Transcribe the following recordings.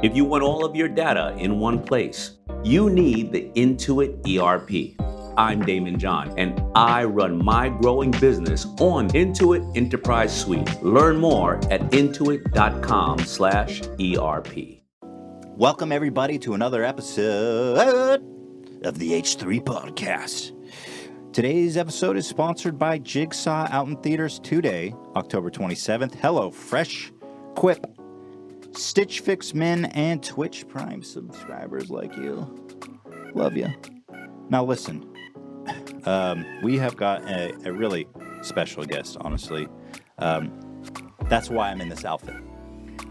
If you want all of your data in one place, you need the Intuit ERP. I'm Damon John, and I run my growing business on Intuit Enterprise Suite. Learn more at intuit.com/ERP. Welcome, everybody, to another episode of the H3 Podcast. Today's episode is sponsored by Jigsaw, out in theaters today, October 27th. Hello, Fresh, Quip, Stitch Fix Men, and Twitch Prime subscribers like you. Love you. Now listen, we have got a really special guest, honestly. That's why I'm in this outfit.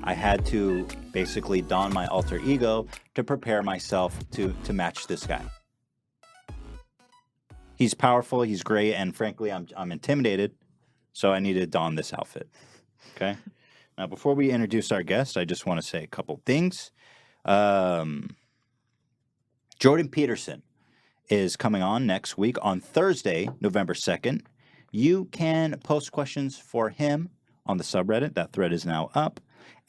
I had to basically don my alter ego to prepare myself to match this guy. He's powerful, he's great, and frankly, I'm intimidated, so I needed to don this outfit. Okay? Now, before we introduce our guest, I just want to say a couple things. Jordan Peterson is coming on next week on Thursday, November 2nd. You can post questions for him on the subreddit. That thread is now up.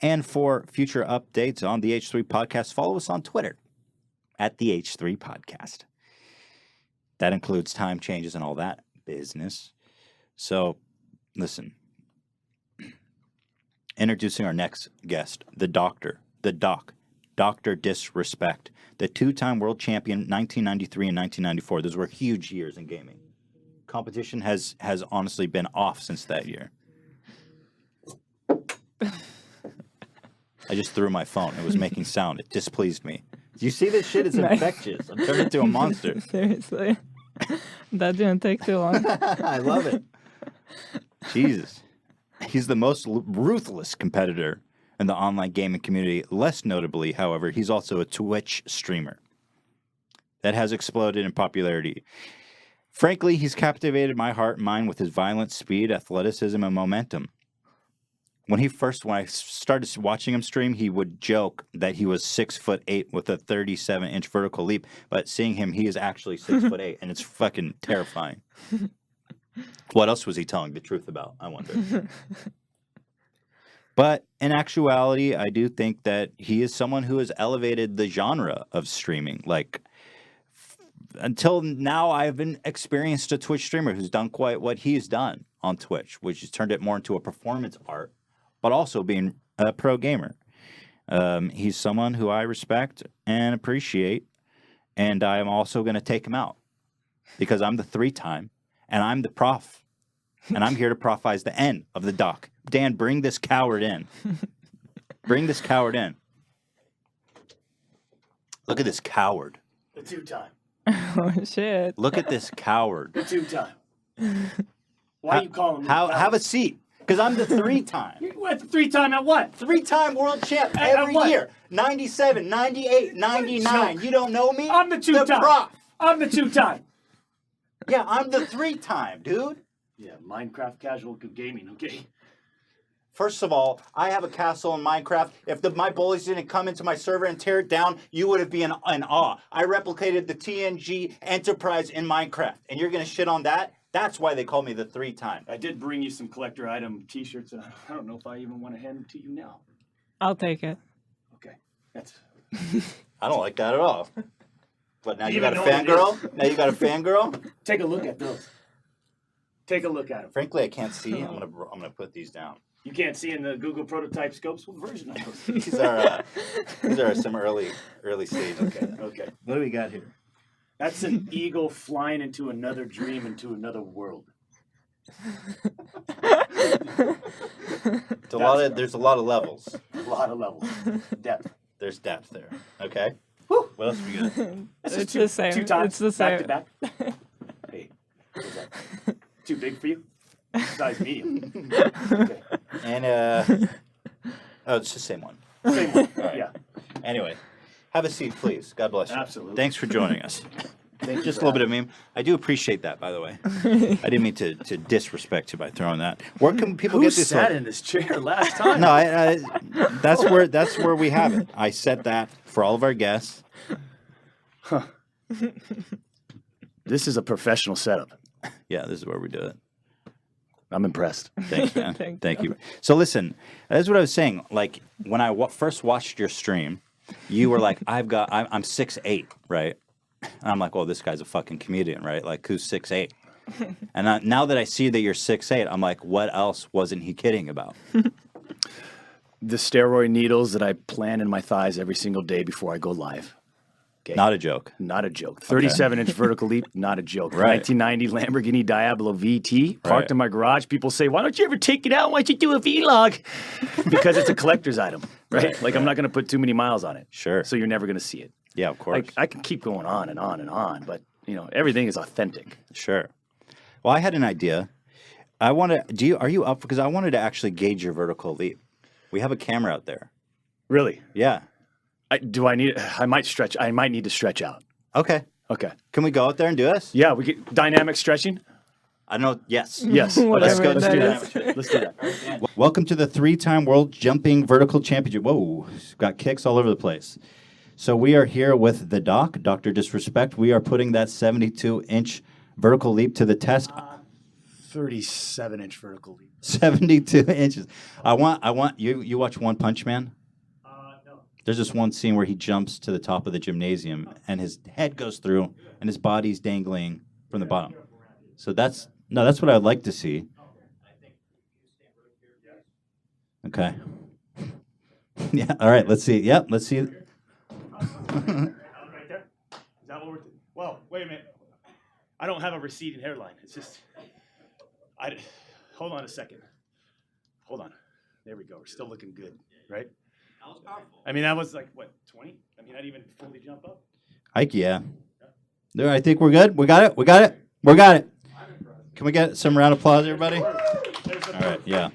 And for future updates on the H3 Podcast, follow us on Twitter at the H3 Podcast. That includes time changes and all that business. So, listen. Introducing our next guest, the Dr. Dr. Disrespect, the two-time world champion, 1993 and 1994. Those were huge years in gaming. Competition has honestly been off since that year. I just threw my phone. It was making sound. It displeased me. Do you see this shit? It's infectious. I'm turning into a monster. Seriously. That didn't take too long. I love it. Jesus. He's the most ruthless competitor in the online gaming community. Less notably, however, he's also a Twitch streamer that has exploded in popularity. Frankly, he's captivated my heart and mind with his violent speed, athleticism, and momentum. When I started watching him stream, he would joke that he was 6'8" with a 37-inch vertical leap. But seeing him, he is actually 6'8", and it's fucking terrifying. What else was he telling the truth about, I wonder? But in actuality, I do think that he is someone who has elevated the genre of streaming. Like, until now, I haven't experienced a Twitch streamer who's done quite what he's done on Twitch, which has turned it more into a performance art, but also being a pro gamer. He's someone who I respect and appreciate, and I am also going to take him out because I'm the 3-time. And I'm the prof. And I'm here to profize the end of the doc. Dan, bring this coward in. Bring this coward in. Look at this coward. The 2-time. Oh, shit. Look at this coward. The 2-time. Why are you calling me? Have a seat. Because I'm the 3-time. What, the 3-time at what? 3-time world champ every year. 97, 98, 99. You don't know me? I'm the 2-time. The prof. I'm the 2-time. Yeah, I'm the 3-time, dude. Yeah, Minecraft casual gaming, okay? First of all, I have a castle in Minecraft. If my bullies didn't come into my server and tear it down, you would have been in awe. I replicated the TNG Enterprise in Minecraft, and you're going to shit on that? That's why they call me the 3-time. I did bring you some collector item t-shirts, and I don't know if I even want to hand them to you now. I'll take it. Okay, that's... I don't like that at all. But now you got a know what it fangirl? Now you got a fangirl? Take a look at those. Take a look at them. Frankly, I can't see. I'm gonna put these down. You can't see in the Google prototype scopes? What version of those? These are some early stage. Okay. What do we got here? That's an eagle flying into another dream, into another world. There's a lot of levels. A lot of levels. Depth. There's depth there. Okay. Whew. What else we got? It's the same. 2 times. It's the same. Back to back. Hey, what's that? Too big for you? Size medium. Okay. And it's the same one. Same one. All right. Yeah. Anyway, have a seat, please. God bless you. Absolutely. Thanks for joining us. Just a little bit of meme. I do appreciate that, by the way. I didn't mean to disrespect you by throwing that. Where can people get this? Who sat in this chair last time? No, that's where we have it. I set that for all of our guests. Huh. This is a professional setup. Yeah, this is where we do it. I'm impressed. Thanks, man. Thank Thank you. So listen, that's what I was saying. Like when I first watched your stream, you were like, I'm 6'8", right? And I'm like, well, this guy's a fucking comedian, right? Like, who's 6'8"? And now that I see that you're 6'8", I'm like, what else wasn't he kidding about? The steroid needles that I plan in my thighs every single day before I go live. Okay. Not a joke. Not a joke. 37-inch vertical leap, not a joke. Right. 1990 Lamborghini Diablo VT, parked in my garage. People say, why don't you ever take it out? Why don't you do a vlog? Because it's a collector's item, right? Like, I'm not going to put too many miles on it. Sure. So you're never going to see it. Yeah, of course. Like, I can keep going on and on and on, but, everything is authentic. Sure. Well, I had an idea. Are you up? Because I wanted to actually gauge your vertical leap. We have a camera out there. Really? Yeah. I might need to stretch out. Okay. Okay. Can we go out there and do this? Yeah, we get dynamic stretching. I don't know. Yes. Yes. Whatever let's that do is. that. Let's do that. Welcome to the 3-time World Jumping Vertical Championship. Whoa, got kicks all over the place. So we are here with the doc, Dr. Disrespect. We are putting that 72-inch vertical leap to the test. 37-inch vertical leap. 72 inches. I want you watch One Punch Man? No. There's this one scene where he jumps to the top of the gymnasium and his head goes through and his body's dangling from the bottom. So that's what I'd like to see. Okay. Yeah, all right, let's see. Yep, let's see. Right there? Is that what we're doing? Well, wait a minute. I don't have a receding hairline. It's just, hold on a second. Hold on. There we go. We're still looking good, right? That was powerful. I mean, that was like, what, 20? I mean, I didn't even fully jump up. Yeah. There, I think we're good. We got it. Can we get some round of applause, everybody? All right, yeah.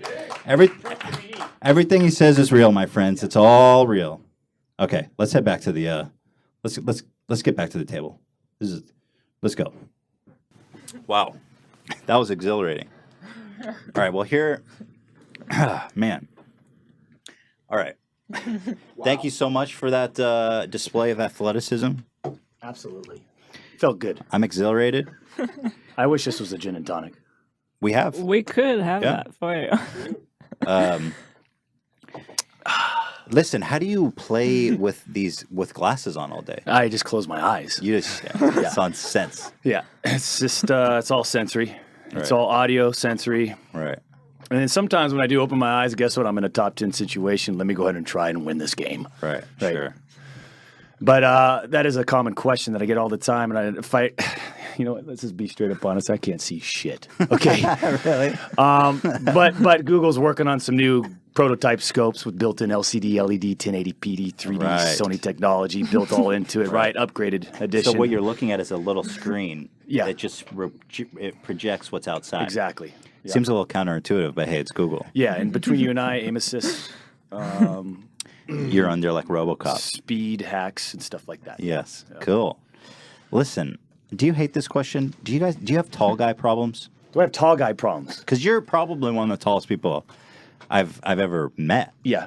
Everything he says is real, my friends. It's all real. Okay, let's head back to the let's get back to the table. Let's go. Wow. That was exhilarating. All right, well here man. All right. Wow. Thank you so much for that display of athleticism. Absolutely. Felt good. I'm exhilarated. I wish this was a gin and tonic. We have. We could have Yeah. that for you. Listen, how do you play with glasses on all day? I just close my eyes. You just it's on sense. Yeah. It's just, it's all sensory. It's Right. all audio, sensory. Right. And then sometimes when I do open my eyes, guess what? I'm in a top 10 situation. Let me go ahead and try and win this game. Right. Right. Sure. But that is a common question that I get all the time. And if I, you know what, let's just be straight up honest. I can't see shit. Okay. Really? But Google's working on some new prototype scopes with built-in LCD, LED, 1080p, 3D, Right. Sony technology built all into it, right? Upgraded edition. So what you're looking at is a little screen Yeah. that just it projects what's outside. Exactly. Yeah. Seems a little counterintuitive, but hey, it's Google. Yeah, and between you and I, aim assist, You're under like RoboCop. speed hacks, and stuff like that. Yes. Cool. Listen, do you hate this question? Do you have tall guy problems? Do I have tall guy problems? Because you're probably one of the tallest people I've ever met. Yeah.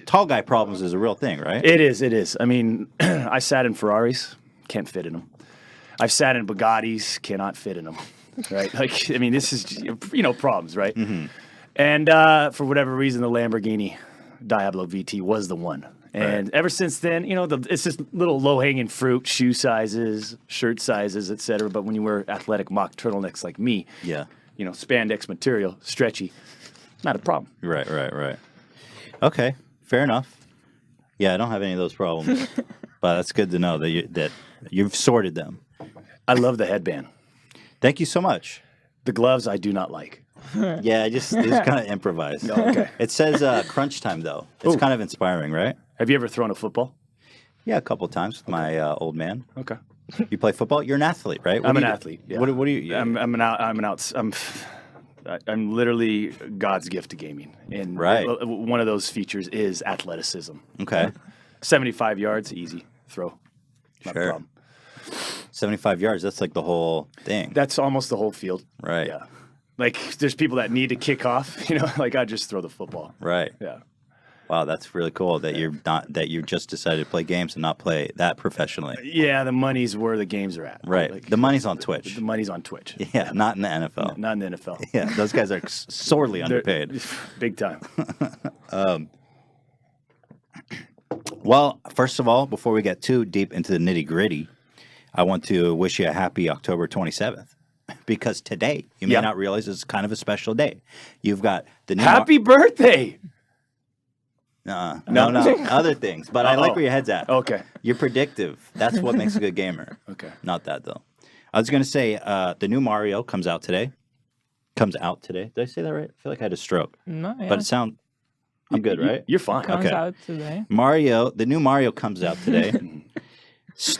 Tall guy problems is a real thing, right? It is. I mean, I sat in Ferraris, can't fit in them. I've sat in Bugattis, cannot fit in them. Right? Like, I mean, this is, problems, right? Mm-hmm. And for whatever reason, the Lamborghini Diablo VT was the one. And ever since then, it's just little low-hanging fruit, shoe sizes, shirt sizes, etc. But when you wear athletic mock turtlenecks like me, Yeah. Spandex material, stretchy, not a problem. Right. Okay, fair enough. Yeah, I don't have any of those problems, but that's good to know that you've sorted them. I love the headband. Thank you so much. The gloves I do not like. Yeah, it's kind of improvised. Okay. It says crunch time though. It's Ooh. kind of inspiring, right? Have you ever thrown a football? Yeah, a couple times with my old man. Okay. You play football? You're an athlete, right? I'm an athlete. Yeah. What do you? I'm literally God's gift to gaming, and Right. one of those features is athleticism. Okay. 75 yards, easy throw, not a Sure. problem. 75 yards. That's like the whole thing. That's almost the whole field. Right. Yeah. Like there's people that need to kick off. Like I just throw the football. Right. Yeah. Wow, that's really cool that you just decided to play games and not play that professionally. Yeah, the money's where the games are at. Right. Like, The money's on Twitch. the money's on Twitch. Yeah, not in the NFL. Not in the NFL. Yeah, those guys are sorely They're- underpaid. Big time. Well, first of all, before we get too deep into the nitty gritty, I want to wish you a happy October 27th. Because today, you may Yeah. not realize it's kind of a special day. You've got the new Happy birthday! no, No. other things. But I like where your head's at. Okay. You're predictive. That's what makes a good gamer. Okay. Not that though. I was gonna say the new Mario comes out today. Comes out today. Did I say that right? I feel like I had a stroke. No, yeah. But it sound. I'm good, right? You're fine. Comes okay. out today. The new Mario comes out today.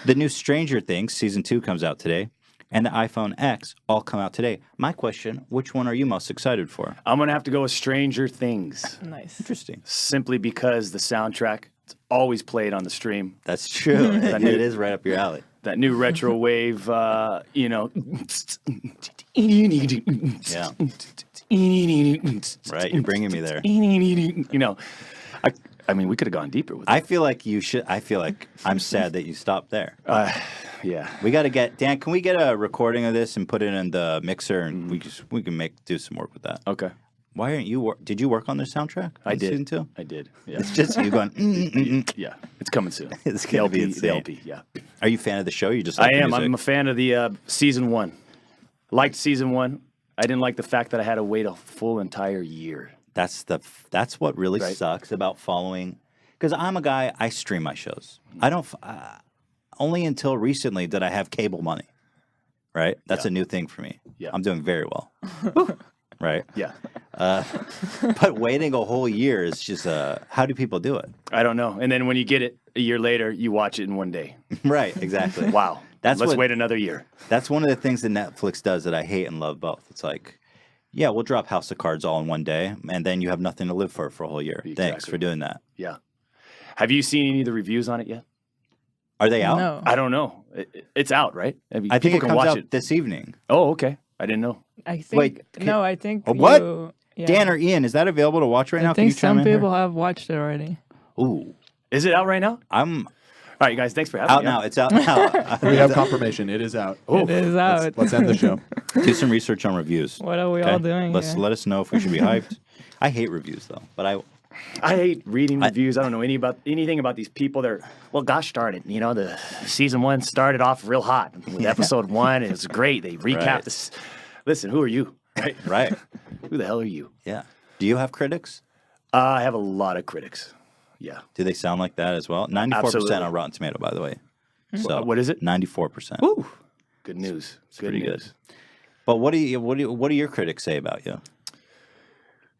The new Stranger Things season 2 comes out today, and the iPhone X all come out today. My question: which one are you most excited for? I'm gonna have to go with Stranger Things, Nice. Interesting. simply because the soundtrack it's always played on the stream. That's true. it is right up your alley. That new retro wave, you know. Yeah. Right. You're bringing me there. You know, I mean, we could have gone deeper with I feel like you should. I feel like I'm sad that you stopped there. yeah. We got to get Dan. Can we get a recording of this and put it in the mixer, and we can do some work with that. Okay. Why aren't you? Did you work on the soundtrack? I in did. Season 2? I did. Yeah. It's just you going. Yeah. It's coming soon. It's The gonna be LP, the insane. LP, yeah. Are you a fan of the show? You just I like am. Music? I'm a fan of the season 1. Liked season 1. I didn't like the fact that I had to wait a full entire year. That's what really Right. sucks about following. Because I'm a guy. I stream my shows. I don't. Only until recently did I have cable money. Right. That's a new thing for me. Yeah. I'm doing very well. Right. Yeah. But waiting a whole year is just how do people do it? I don't know. And then when you get it a year later, you watch it in one day. Right, exactly. Wow. Let's wait another year. That's one of the things that Netflix does that I hate and love both. It's like, yeah, we'll drop House of Cards all in one day, and then you have nothing to live for a whole year. Thanks Exactly. for doing that. Yeah. Have you seen any of the reviews on it yet? Are they out? No, I don't know. It's out, right? I mean, I think people it can comes watch out it. this evening. Oh, okay. I didn't know. I think. Wait, no, I think. Oh, what? Yeah. Dan or Ian, is that available to watch right now? I Can you think chime some in here? people have watched it already. Ooh, Is it out right now? I'm All right, you guys. Thanks for having out me. now. It's out now. We have confirmation. It is out. It is out. Let's end the show. Do some research on reviews. What are we okay? all doing Let's here? let us know if we should be hyped. I hate reviews though, but I hate reading reviews. I don't know anything about these people. Well, gosh darn it. You know, the season 1 started off real hot with episode 1. It was great. They recapped Right. this. Listen, who are you? Right? right. Who the hell are you? Yeah. Do you have critics? I have a lot of critics. Yeah. Do they sound like that as well? 94% Absolutely. on Rotten Tomato, by the way. So What is it? 94%. Woo. Good news. Good pretty good. news. But what do your critics say about you?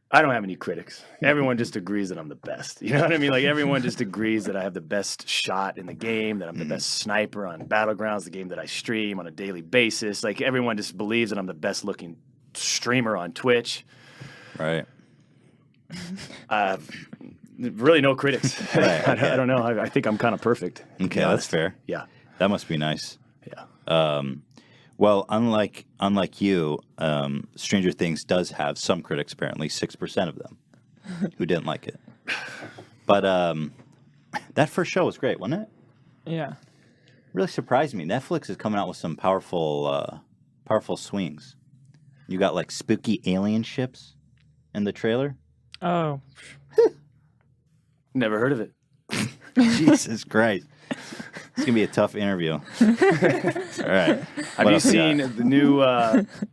I don't have any critics. Everyone just agrees that I'm the best. You know what I mean? Like everyone just agrees that I have the best shot in the game, that I'm the best sniper on Battlegrounds, the game that I stream on a daily basis. Like everyone just believes that I'm the best looking streamer on Twitch. Right. Really no critics. Right, okay. I don't know. I think I'm kind of perfect. to be Okay, that's honest. fair. Yeah. That must be nice. Yeah. Well, unlike you, Stranger Things does have some critics, apparently 6% of them, who didn't like it. But that first show was great, wasn't it? Yeah. Really surprised me. Netflix is coming out with some powerful swings. You got like spooky alien ships in the trailer. Oh, Never heard of it. Jesus Christ. It's going to be a tough interview. All right. Have What you else we seen got? the new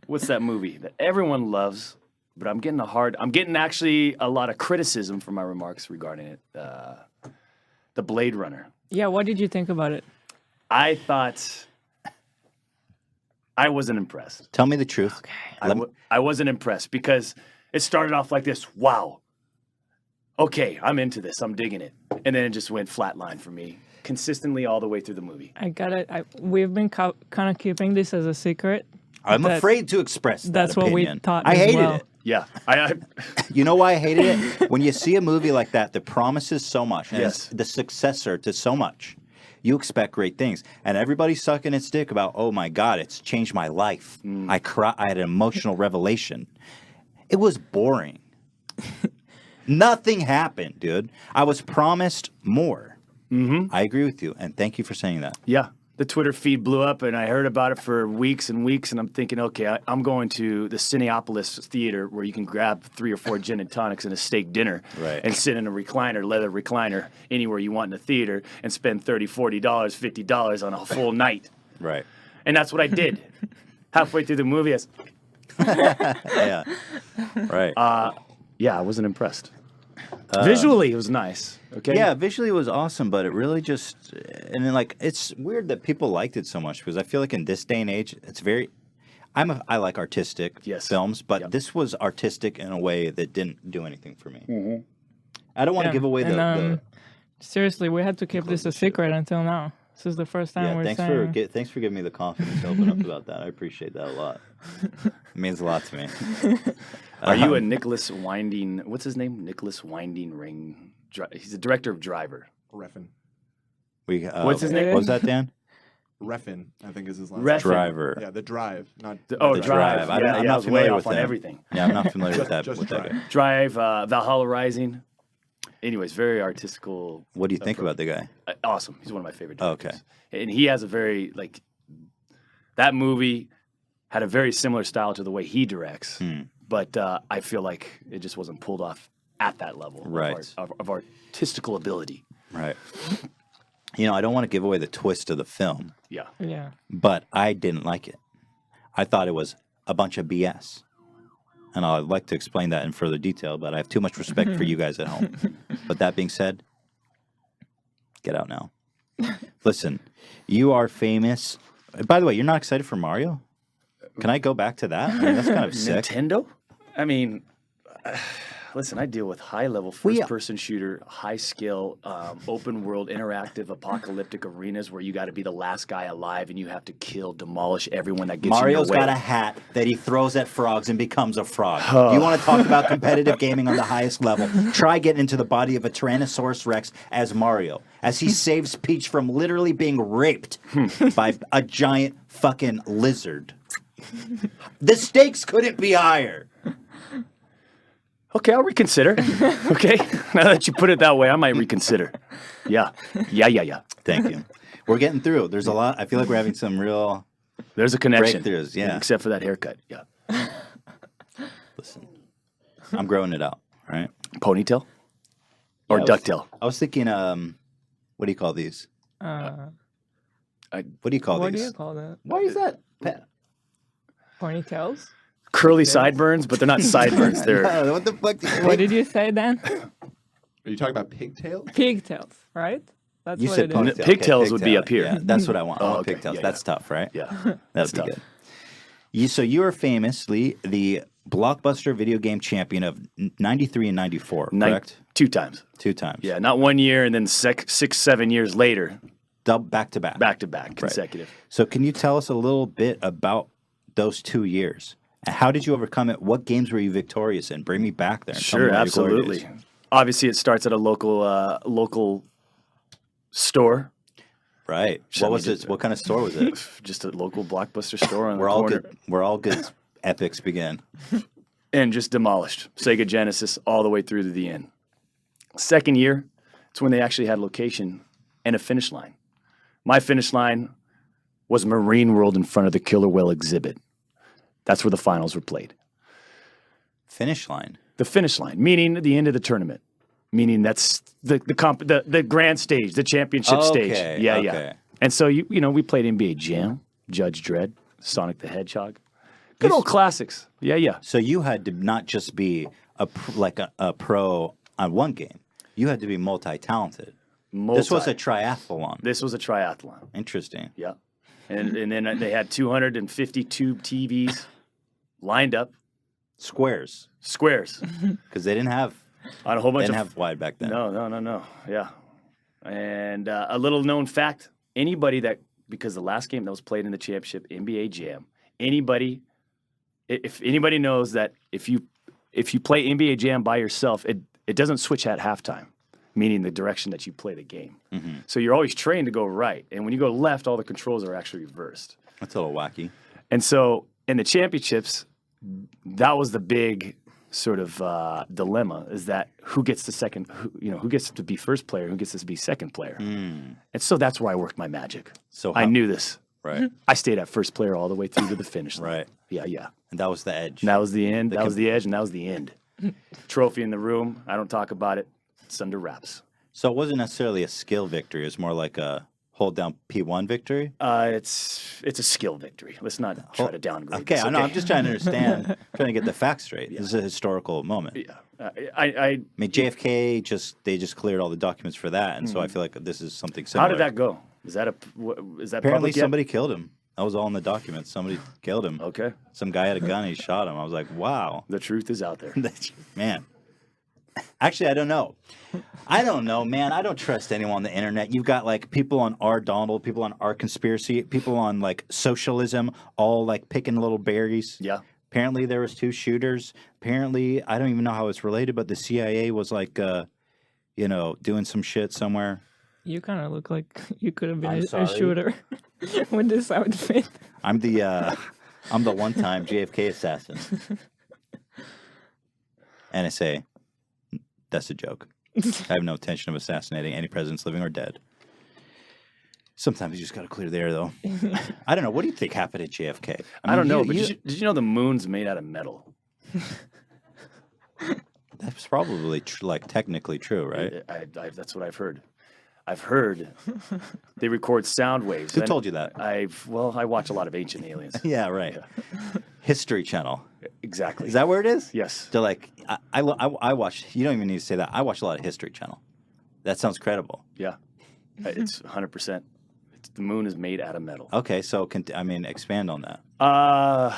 what's that movie that everyone loves, but I'm getting actually a lot of criticism for my remarks regarding it. The Blade Runner. yeah. What did you think about it? I thought I wasn't impressed. Tell me the truth. I wasn't impressed because it started off like this. Wow. Okay, I'm into this. I'm digging it. And then it just went flatline for me consistently all the way through the movie. I got it. We've been kind of keeping this as a secret. I'm That- afraid to express that that's what we opinion. thought I as hated well. it. Yeah. I You know why I hated it? When you see a movie like that that promises so much, and Yes. it's the successor to so much, you expect great things. And everybody's sucking its dick about, oh my God, it's changed my life. I had an emotional revelation. It was boring. Nothing happened, dude. I was promised more. I agree with you, and thank you for saying that. Yeah. the Twitter feed blew up, and I heard about it for weeks and weeks, and I'm thinking, okay, I'm going to the Cineopolis Theater where you can grab 3 or 4 gin and tonics and a steak dinner Right. and sit in a recliner, leather recliner, anywhere you want in the theater and spend $30, $40, $50 on a full night. Right. And that's what I did. Halfway through the movie, I was, Yeah. Right. yeah, I wasn't impressed. Visually, it was nice. Okay. Yeah, visually it was awesome, but it really just, and then like it's weird that people liked it so much because I feel like in this day and age, it's very. I like artistic Yes. films, but Yep. this was artistic in a way that didn't do anything for me. I don't want to Yeah, give away and, the Seriously, we had to keep this a secret until now. This is the first time yeah. we're Thanks saying. thanks for giving me the confidence to open up about that. I appreciate that a lot. It means a lot to me. Are you a Nicholas Winding? What's his name? Nicholas Winding Ring. He's the director of Driver. Refn. What's his name? What was that, Dan? Refn, I think is his last Refn. name. Driver. Yeah, the Drive, not Oh, The Drive. Drive. I'm Yeah, not I was way familiar off with on them. everything. Yeah, I'm not familiar with that. Just with that Drive. guy. Drive, Valhalla Rising. Anyways, very artistical. What do you think about the guy? Awesome. He's one of my favorite Oh, directors. And he has a very, like, that movie had a very similar style to the way he directs. But I feel like it just wasn't pulled off at that level Right. of artistical ability. Right. You know, I don't want to give away the twist of the film, Yeah. Yeah. but I didn't like it. I thought it was a bunch of BS. And I'd like to explain that in further detail, but I have too much respect for you guys at home. But that being said, get out now. Listen, you are famous. By the way, you're not excited for Mario? Can I go back to that? I mean, that's kind of sick. Nintendo? I mean, listen, I deal with high-level first-person shooter, high-skill, open-world, interactive, apocalyptic arenas where you got to be the last guy alive and you have to kill, demolish everyone that gets Mario's in your way. got a hat that he throws at frogs and becomes a frog. You want to talk about competitive gaming on the highest level? Try getting into the body of a Tyrannosaurus Rex as Mario, as he saves Peach from literally being raped by a giant fucking lizard. The stakes couldn't be higher. Okay, I'll reconsider. Okay, now that you put it that way, I might reconsider. Yeah. Thank you. We're getting through. There's a lot. I feel like we're having some real There's a connection. breakthroughs. Yeah. Except for that haircut. Yeah. Listen, I'm growing it out. Right. Ponytail? Or Yeah, ducktail? I was thinking, what do you call these? What do you call What do these? you call that? Why is that? Ponytails? Curly sideburns, but they're not sideburns. They're What the fuck? What did you say then? Are you talking about pigtails? Pigtails, right? That's You what said it is. ponytail. Pigtails would be pigtail. up here. Yeah, that's what I want. I want okay. pigtails. Yeah, That's tough, right? yeah. That'd be tough. good. So you are famously the Blockbuster video game champion of 93 and 94, correct? 2 times. 2 times. Yeah, not 1 year and then 6, 7 years later, Back to back. back to back, consecutive. So can you tell us a little bit about those 2 years? And how did you overcome it? What games were you victorious in? Bring me back there. And tell me Sure, about your glory absolutely. days. Obviously, it starts at a local store, Right. Shall What we was just- it? What kind of store was it? just a local Blockbuster store on We're the all corner, good. We're all good. Epics begin. and just demolished Sega Genesis all the way through to the end. Second year, it's when they actually had location and a finish line. My finish line was Marine World in front of the Killer Whale exhibit. That's where the finals were played. Finish line. The finish line, meaning the end of the tournament, meaning that's the grand stage, the championship stage. Okay, Yeah, okay. yeah. And so we played NBA Jam, Judge Dredd, Sonic the Hedgehog, good old classics. Yeah, yeah. So you had to not just be a pro on one game. You had to be multi-talented. This was a triathlon. This was a triathlon. Interesting. Yeah, and then they had 252 TVs lined up, Squares, squares, because they didn't have on a whole bunch of wide back then. No. Yeah. And a little known fact, because the last game that was played in the championship, NBA Jam, if anybody knows that if you play NBA Jam by yourself, it doesn't switch at halftime, meaning the direction that you play the game. Mm-hmm. So you're always trained to go right. And when you go left, all the controls are actually reversed. That's a little wacky. And so in the championships, that was the big sort of dilemma is that who gets the second, who gets to be first player, who gets to be second player. And so that's where I worked my magic. So I how- knew this. Right. I stayed at first player all the way through to the finish line. Right. Yeah. And that was the edge. And that was the end. That was the edge, and that was the end. Trophy in the room. I don't talk about it. It's under wraps. So it wasn't necessarily a skill victory. It was more like a hold down P1 victory. It's a skill victory. Let's not try to downgrade. Okay, this, I know. I'm just trying to understand, trying to get the facts straight. This is a historical moment. Yeah. I mean, JFK they just cleared all the documents for that, and so I feel like this is something similar. How did that go? Is that Apparently, public yet? somebody killed him. That was all in the documents. Somebody killed him. Okay. Some guy had a gun. And he shot him. I was like, wow, The truth is out there. man. Actually, I don't know. I don't know, man. I don't trust anyone on the internet. You've got like people on R. Donald, people on R. Conspiracy, people on like socialism, all like picking little berries. Yeah. Apparently, there was 2 shooters. Apparently, I don't even know how it's related, but the CIA was like, doing some shit somewhere. You kind of look like you could have been I'm a sorry. shooter with this outfit. I'm the one-time JFK assassin. NSA. That's a joke. I have no intention of assassinating any presidents, living or dead. Sometimes you just got to clear the air, though. I don't know. What do you think happened at JFK? I don't know, but did you know the moon's made out of metal? That's probably technically true, right? That's what I've heard. I've heard they record sound waves. Who and told you that? I watch a lot of Ancient Aliens. Yeah, right. History Channel. Exactly. Is that where it is? Yes. They're like, I watch. You don't even need to say that. I watch a lot of History Channel. That sounds credible. Yeah. It's 100%. The moon is made out of metal. Okay, so expand on that. I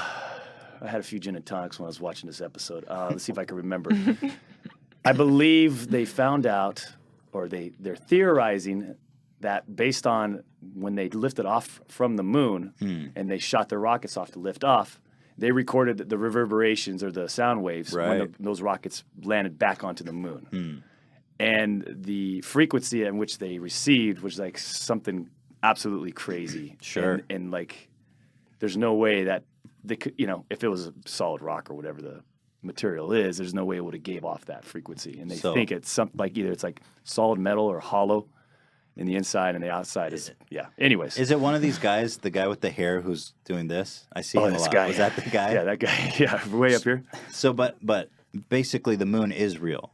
had a few gin and tonics when I was watching this episode. Let's see if I can remember. I believe they found out, or they're theorizing that based on when they lifted off from the moon and they shot their rockets off to lift off, they recorded the reverberations or the sound waves when those rockets landed back onto the moon. And the frequency in which they received was like something absolutely crazy. Sure. And like, there's no way that they could, if it was a solid rock or whatever the material is, there's no way it would have gave off that frequency. And they think it's something like either it's like solid metal or hollow in the inside, and the outside is, Anyways. Is it one of these guys, the guy with the hair who's doing this? I see him a this lot. guy. Was that the guy? Yeah, that guy. Yeah, way up here. So, but basically, the moon is real.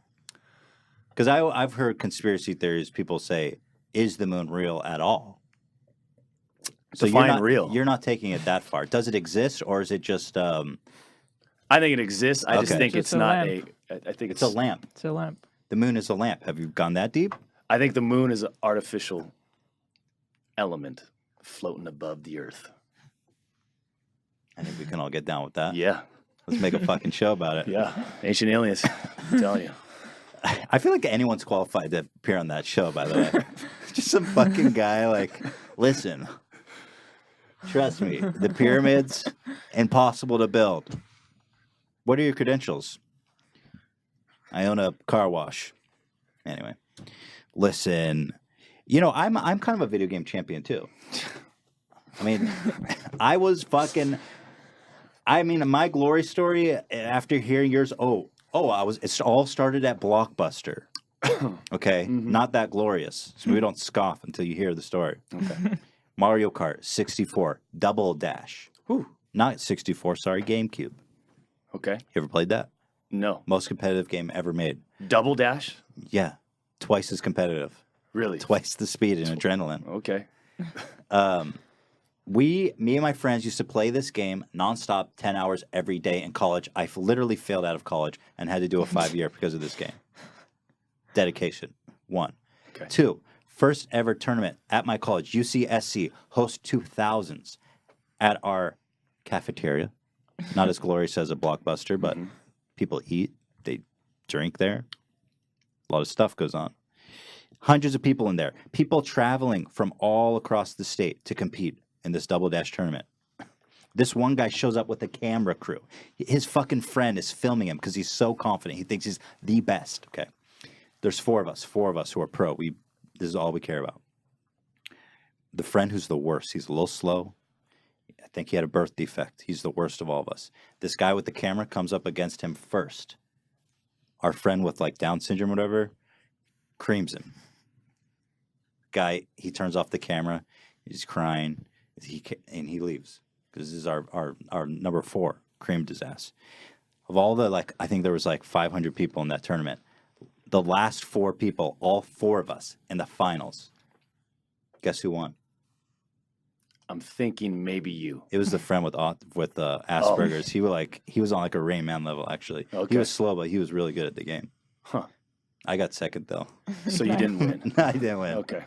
Because I've heard conspiracy theories. People say, "Is the moon real at all?" So Define real. You're not taking it that far. Does it exist, or is it just? I think it exists. I just Okay. think Just it's a not lamp. I think It's a lamp. It's a lamp. The moon is a lamp. Have you gone that deep? I think the moon is an artificial element floating above the earth. I think we can all get down with that. Yeah. Let's make a fucking show about it. Yeah. Ancient aliens. I'm telling you. I feel like anyone's qualified to appear on that show, by the way. Just some fucking guy like, listen, trust me, the pyramids, impossible to build. What are your credentials? I own a car wash. Anyway, listen, I'm kind of a video game champion too. I mean, my glory story after hearing yours, it all started at Blockbuster. Okay, not that glorious. So we don't scoff until you hear the story. Okay. Mario Kart 64, Double Dash. Not 64, sorry, GameCube. Okay. You ever played that? No. Most competitive game ever made. Double dash? Yeah, twice as competitive. Really? Twice the speed and adrenaline. Okay. Me and my friends used to play this game nonstop, 10 hours every day in college. I literally failed out of college and had to do a 5-year because of this game. Dedication, 1. Okay. 2, first ever tournament at my college, UCSC, host 2000s at our cafeteria. Not as glorious as a Blockbuster, but people eat, they drink there. A lot of stuff goes on. Hundreds of people in there. People traveling from all across the state to compete in this Double Dash tournament. This one guy shows up with a camera crew. His fucking friend is filming him because he's so confident. He thinks he's the best. Okay. There's 4 of us who are pro. This is all we care about. The friend who's the worst. He's a little slow. I think he had a birth defect. He's the worst of all of us. This guy with the camera comes up against him first. our friend with like Down syndrome or whatever creams him. Guy, he turns off the camera. He's crying. And he leaves because this is our number 4 creamed his ass. Of all the like, I think there was like 500 people in that tournament. The last 4 people, all 4 of us in the finals. Guess who won? I'm thinking maybe you. It was the friend with Asperger's. He was on like a Rain Man level actually. Okay. He was slow, but he was really good at the game. Huh. I got second though. So you didn't win. I didn't win. Okay.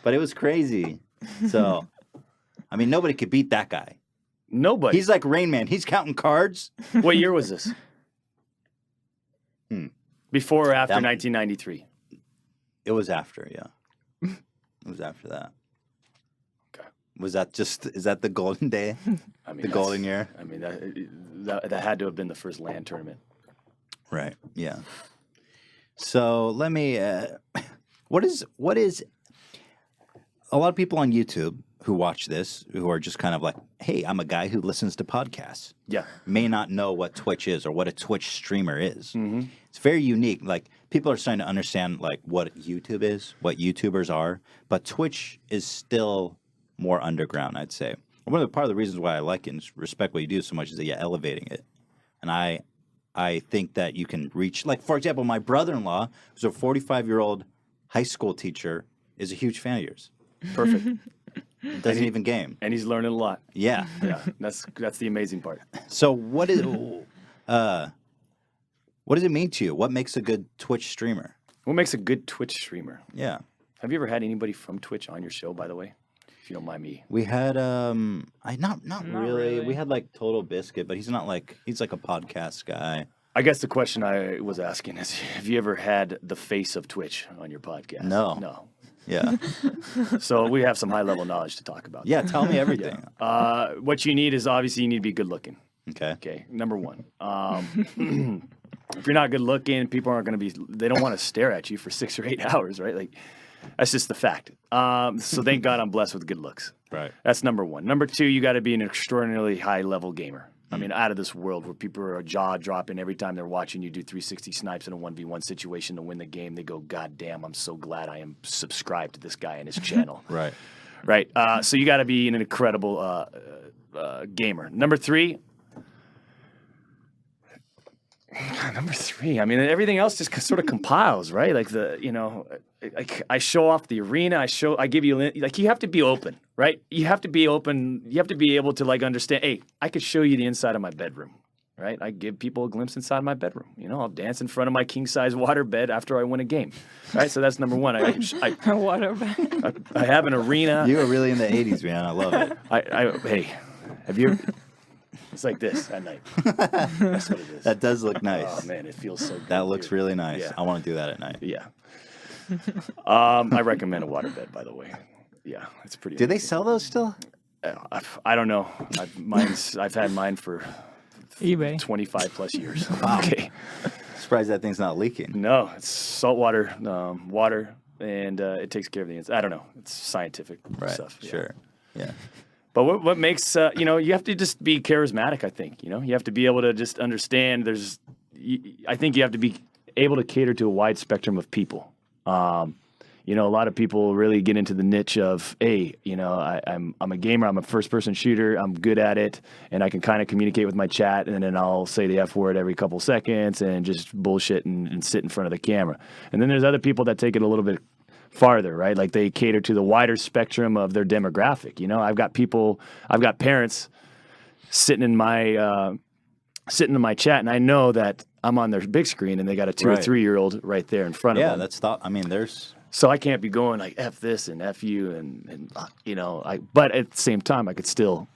But it was crazy. So, I mean, nobody could beat that guy. Nobody. He's like Rain Man. He's counting cards. What year was this? Before or after That- 1993? It was after, yeah. It was after that. Okay. Was that is that the golden day? I mean, The golden year? I mean, that had to have been the first LAN tournament. Right. Yeah. So let me. What is? A lot of people on YouTube who watch this, who are just kind of like, "Hey, I'm a guy who listens to podcasts," Yeah. may not know what Twitch is or what a Twitch streamer is. Mm-hmm. It's very unique. Like people are starting to understand like what YouTube is, what YouTubers are, but Twitch is still more underground, I'd say. Part of the reasons why I like and respect what you do so much is that you're elevating it, and I think that you can reach, like, for example, my brother-in-law, who's a 45-year-old high school teacher, is a huge fan of yours. Perfect. Doesn't even game. And he's learning a lot. Yeah. Yeah. That's the amazing part. So what does it mean to you? What makes a good Twitch streamer? What makes a good Twitch streamer? Yeah. Have you ever had anybody from Twitch on your show, by the way? If you don't mind me. We had not really. really. We had like Total Biscuit, but he's like a podcast guy. I guess the question I was asking is, have you ever had the face of Twitch on your podcast? No. No. Yeah. So we have some high-level knowledge to talk about. Yeah, tell me everything. What you need is obviously you need to be good-looking. Okay. Okay, number one. If you're not good-looking, people aren't going to be. They don't want to stare at you for 6 or 8 hours, right? Like, that's just the fact. So thank God I'm blessed with good looks. Right. That's number one. Number two, you got to be an extraordinarily high-level gamer. I mean, out of this world where people are jaw-dropping every time they're watching you do 360 snipes in a 1v1 situation to win the game. They go, God damn, I'm so glad I am subscribed to this guy and his channel. Right. Right. So you got to be an incredible gamer. Number three, I mean, everything else just sort of compiles, right? Like I show off the arena. I give you, like, you have to be open, right? You have to be open. You have to be able to, like, understand, hey, I could show you the inside of my bedroom, right? I give people a glimpse inside my bedroom. You know, I'll dance in front of my king-size water bed after I win a game, right? So that's number one. Water I have an arena. You were really in the 80s, man. I love it. Hey, have you? It's like this at night. That's what it is. That does look nice. Oh man, it feels so good. That looks dude. really nice. Yeah. I want to do that at night. Yeah. I recommend a waterbed, by the way. Yeah, it's pretty. Do they amazing. sell those still? I don't know. I've had mine for eBay. 25 plus years. Wow. Okay. Surprised that thing's not leaking. No, it's saltwater, water, and it takes care of the inside. I don't know. It's scientific stuff. Yeah. Sure. Yeah. But what makes, you have to just be charismatic, I think. You know, you have to be able to just understand I think you have to be able to cater to a wide spectrum of people. A lot of people really get into the niche of, hey, I'm a gamer, I'm a first-person shooter, I'm good at it, and I can kind of communicate with my chat, and then I'll say the F word every couple seconds and just bullshit and sit in front of the camera. And then there's other people that take it a little bit farther, right? Like they cater to the wider spectrum of their demographic. You know, I've got parents sitting in my chat, and I know that I'm on their big screen, and they got a 2 or 3-year-old right there in front of them. Yeah, that's thought. I mean, there's. So I can't be going like F this and F you but at the same time, I could still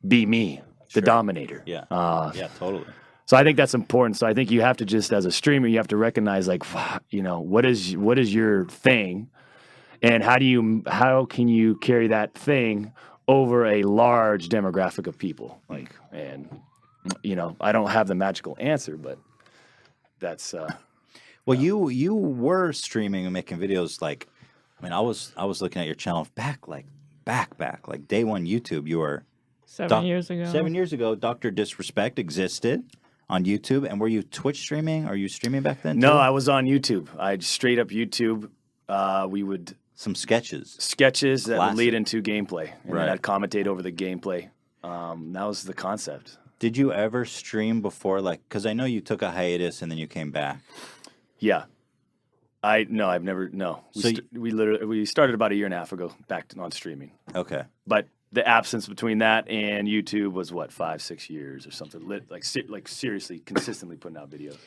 be me, the dominator. Yeah. Yeah, totally. So I think that's important. So I think you have to just, as a streamer, you have to recognize, like, what is your thing, and how can you carry that thing over a large demographic of people? Like, and I don't have the magical answer, but that's. Well, you were streaming and making videos. Like, I mean, I was looking at your channel back day one YouTube. You were 7 years ago. 7 years ago, Dr. Disrespect existed on YouTube. And were you Twitch streaming? Are you streaming back then? No, too? I was on YouTube. I'd straight up YouTube. We would Some sketches. sketches that would Classic. lead into gameplay, and Right. then I'd commentate over the gameplay. That was the concept. Did you ever stream before? Like, because I know you took a hiatus and then you came back. Yeah. I've never. No, So we started about a year and a half ago back on streaming, Okay. but the absence between that and YouTube was what 5-6 years or something. Like seriously, consistently putting out videos.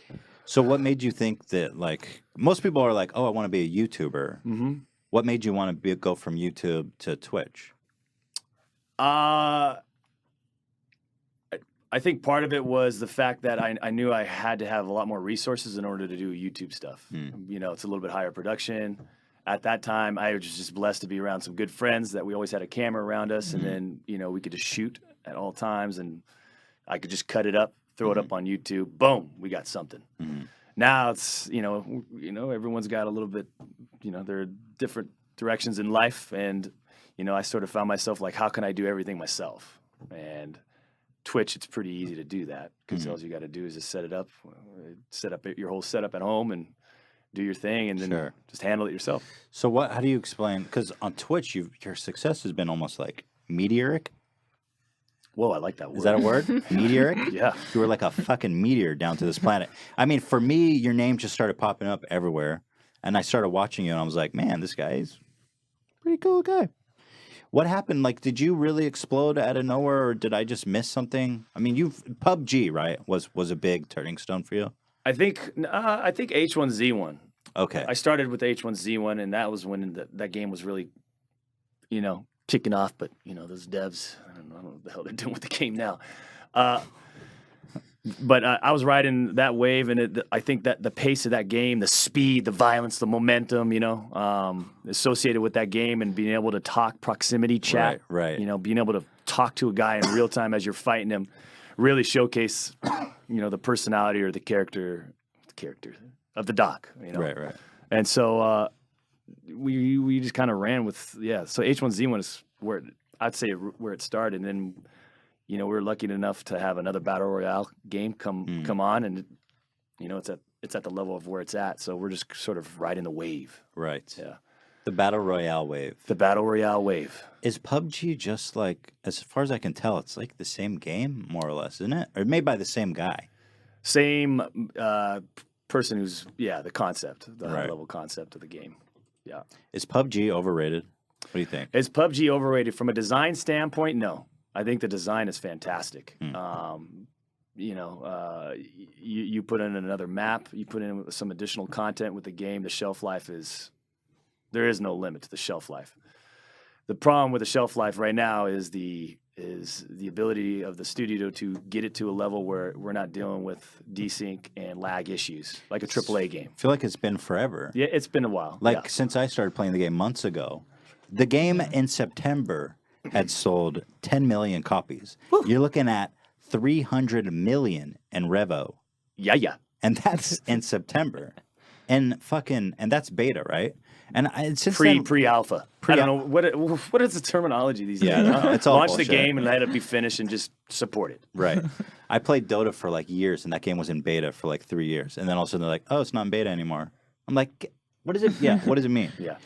So what made you think that, like, most people are like, oh, I want to be a YouTuber. Mm-hmm. What made you want to go from YouTube to Twitch? I think part of it was the fact that I knew I had to have a lot more resources in order to do YouTube stuff. You know, it's a little bit higher production. At that time, I was just blessed to be around some good friends that we always had a camera around us, and then, you know, we could just shoot at all times, and I could just cut it up, throw it up on YouTube. Boom, we got something. Now it's, you know, everyone's got a little bit, you know, there are different directions in life, and, you know, I sort of found myself like, how can I do everything myself? And Twitch, it's pretty easy to do that because all you got to do is just set up your whole setup at home and do your thing, and then Sure. just handle it yourself. So how do you explain? Because on Twitch, your success has been almost like meteoric. Whoa, I like that word. Is that a word? Meteoric? Yeah. You were like a fucking meteor down to this planet. I mean, for me, your name just started popping up everywhere. And I started watching you, and I was like, man, this guy's a pretty cool guy. What happened? Like, did you really explode out of nowhere, or did I just miss something? I mean, PUBG, right, was a big turning stone for you? I think H1Z1. Okay. I started with H1Z1, and that was when that game was really, you know, kicking off. But, you know, those devs, I don't know what the hell they're doing with the game now. But I was riding that wave, and I think that the pace of that game, the speed, the violence, the momentum, you know, associated with that game, and being able to talk proximity chat, Right. you know, being able to talk to a guy in real time as you're fighting him, really showcase, you know, the personality or the character of the doc, you know. Right. And so we just kind of ran with, So H1Z1 is I'd say where it started, and then, you know, we were lucky enough to have another battle royale game come on, and you know, it's at the level of where it's at. So we're just sort of riding the wave. Right. Yeah. The Battle Royale wave. The battle royale wave. Is PUBG just like, as far as I can tell, it's like the same game, more or less, isn't it? Or made by the same guy. Same person who's the concept, the high Right. level concept of the game. Yeah. Is PUBG overrated? What do you think? Is PUBG overrated from a design standpoint? No. I think the design is fantastic. You know, you put in another map, you put in some additional content with the game. The shelf life there is no limit to the shelf life. The problem with the shelf life right now is the ability of the studio to get it to a level where we're not dealing with desync and lag issues like a AAA game. I feel like it's been forever. Yeah, it's been a while. Like since I started playing the game months ago, the game in September had sold 10 million copies. You're looking at 300 million in Revo, Yeah. and that's in September, and that's beta, right? And since then, Pre-alpha. I don't know what is the terminology these days. it's all Launch the bullshit. game and let it be finished and just support it. right? I played Dota for like years, and that game was in beta for like 3 years, and then all of a sudden they're like, "Oh, it's not in beta anymore." I'm like, "What is it? Yeah, what does it mean?" Yeah.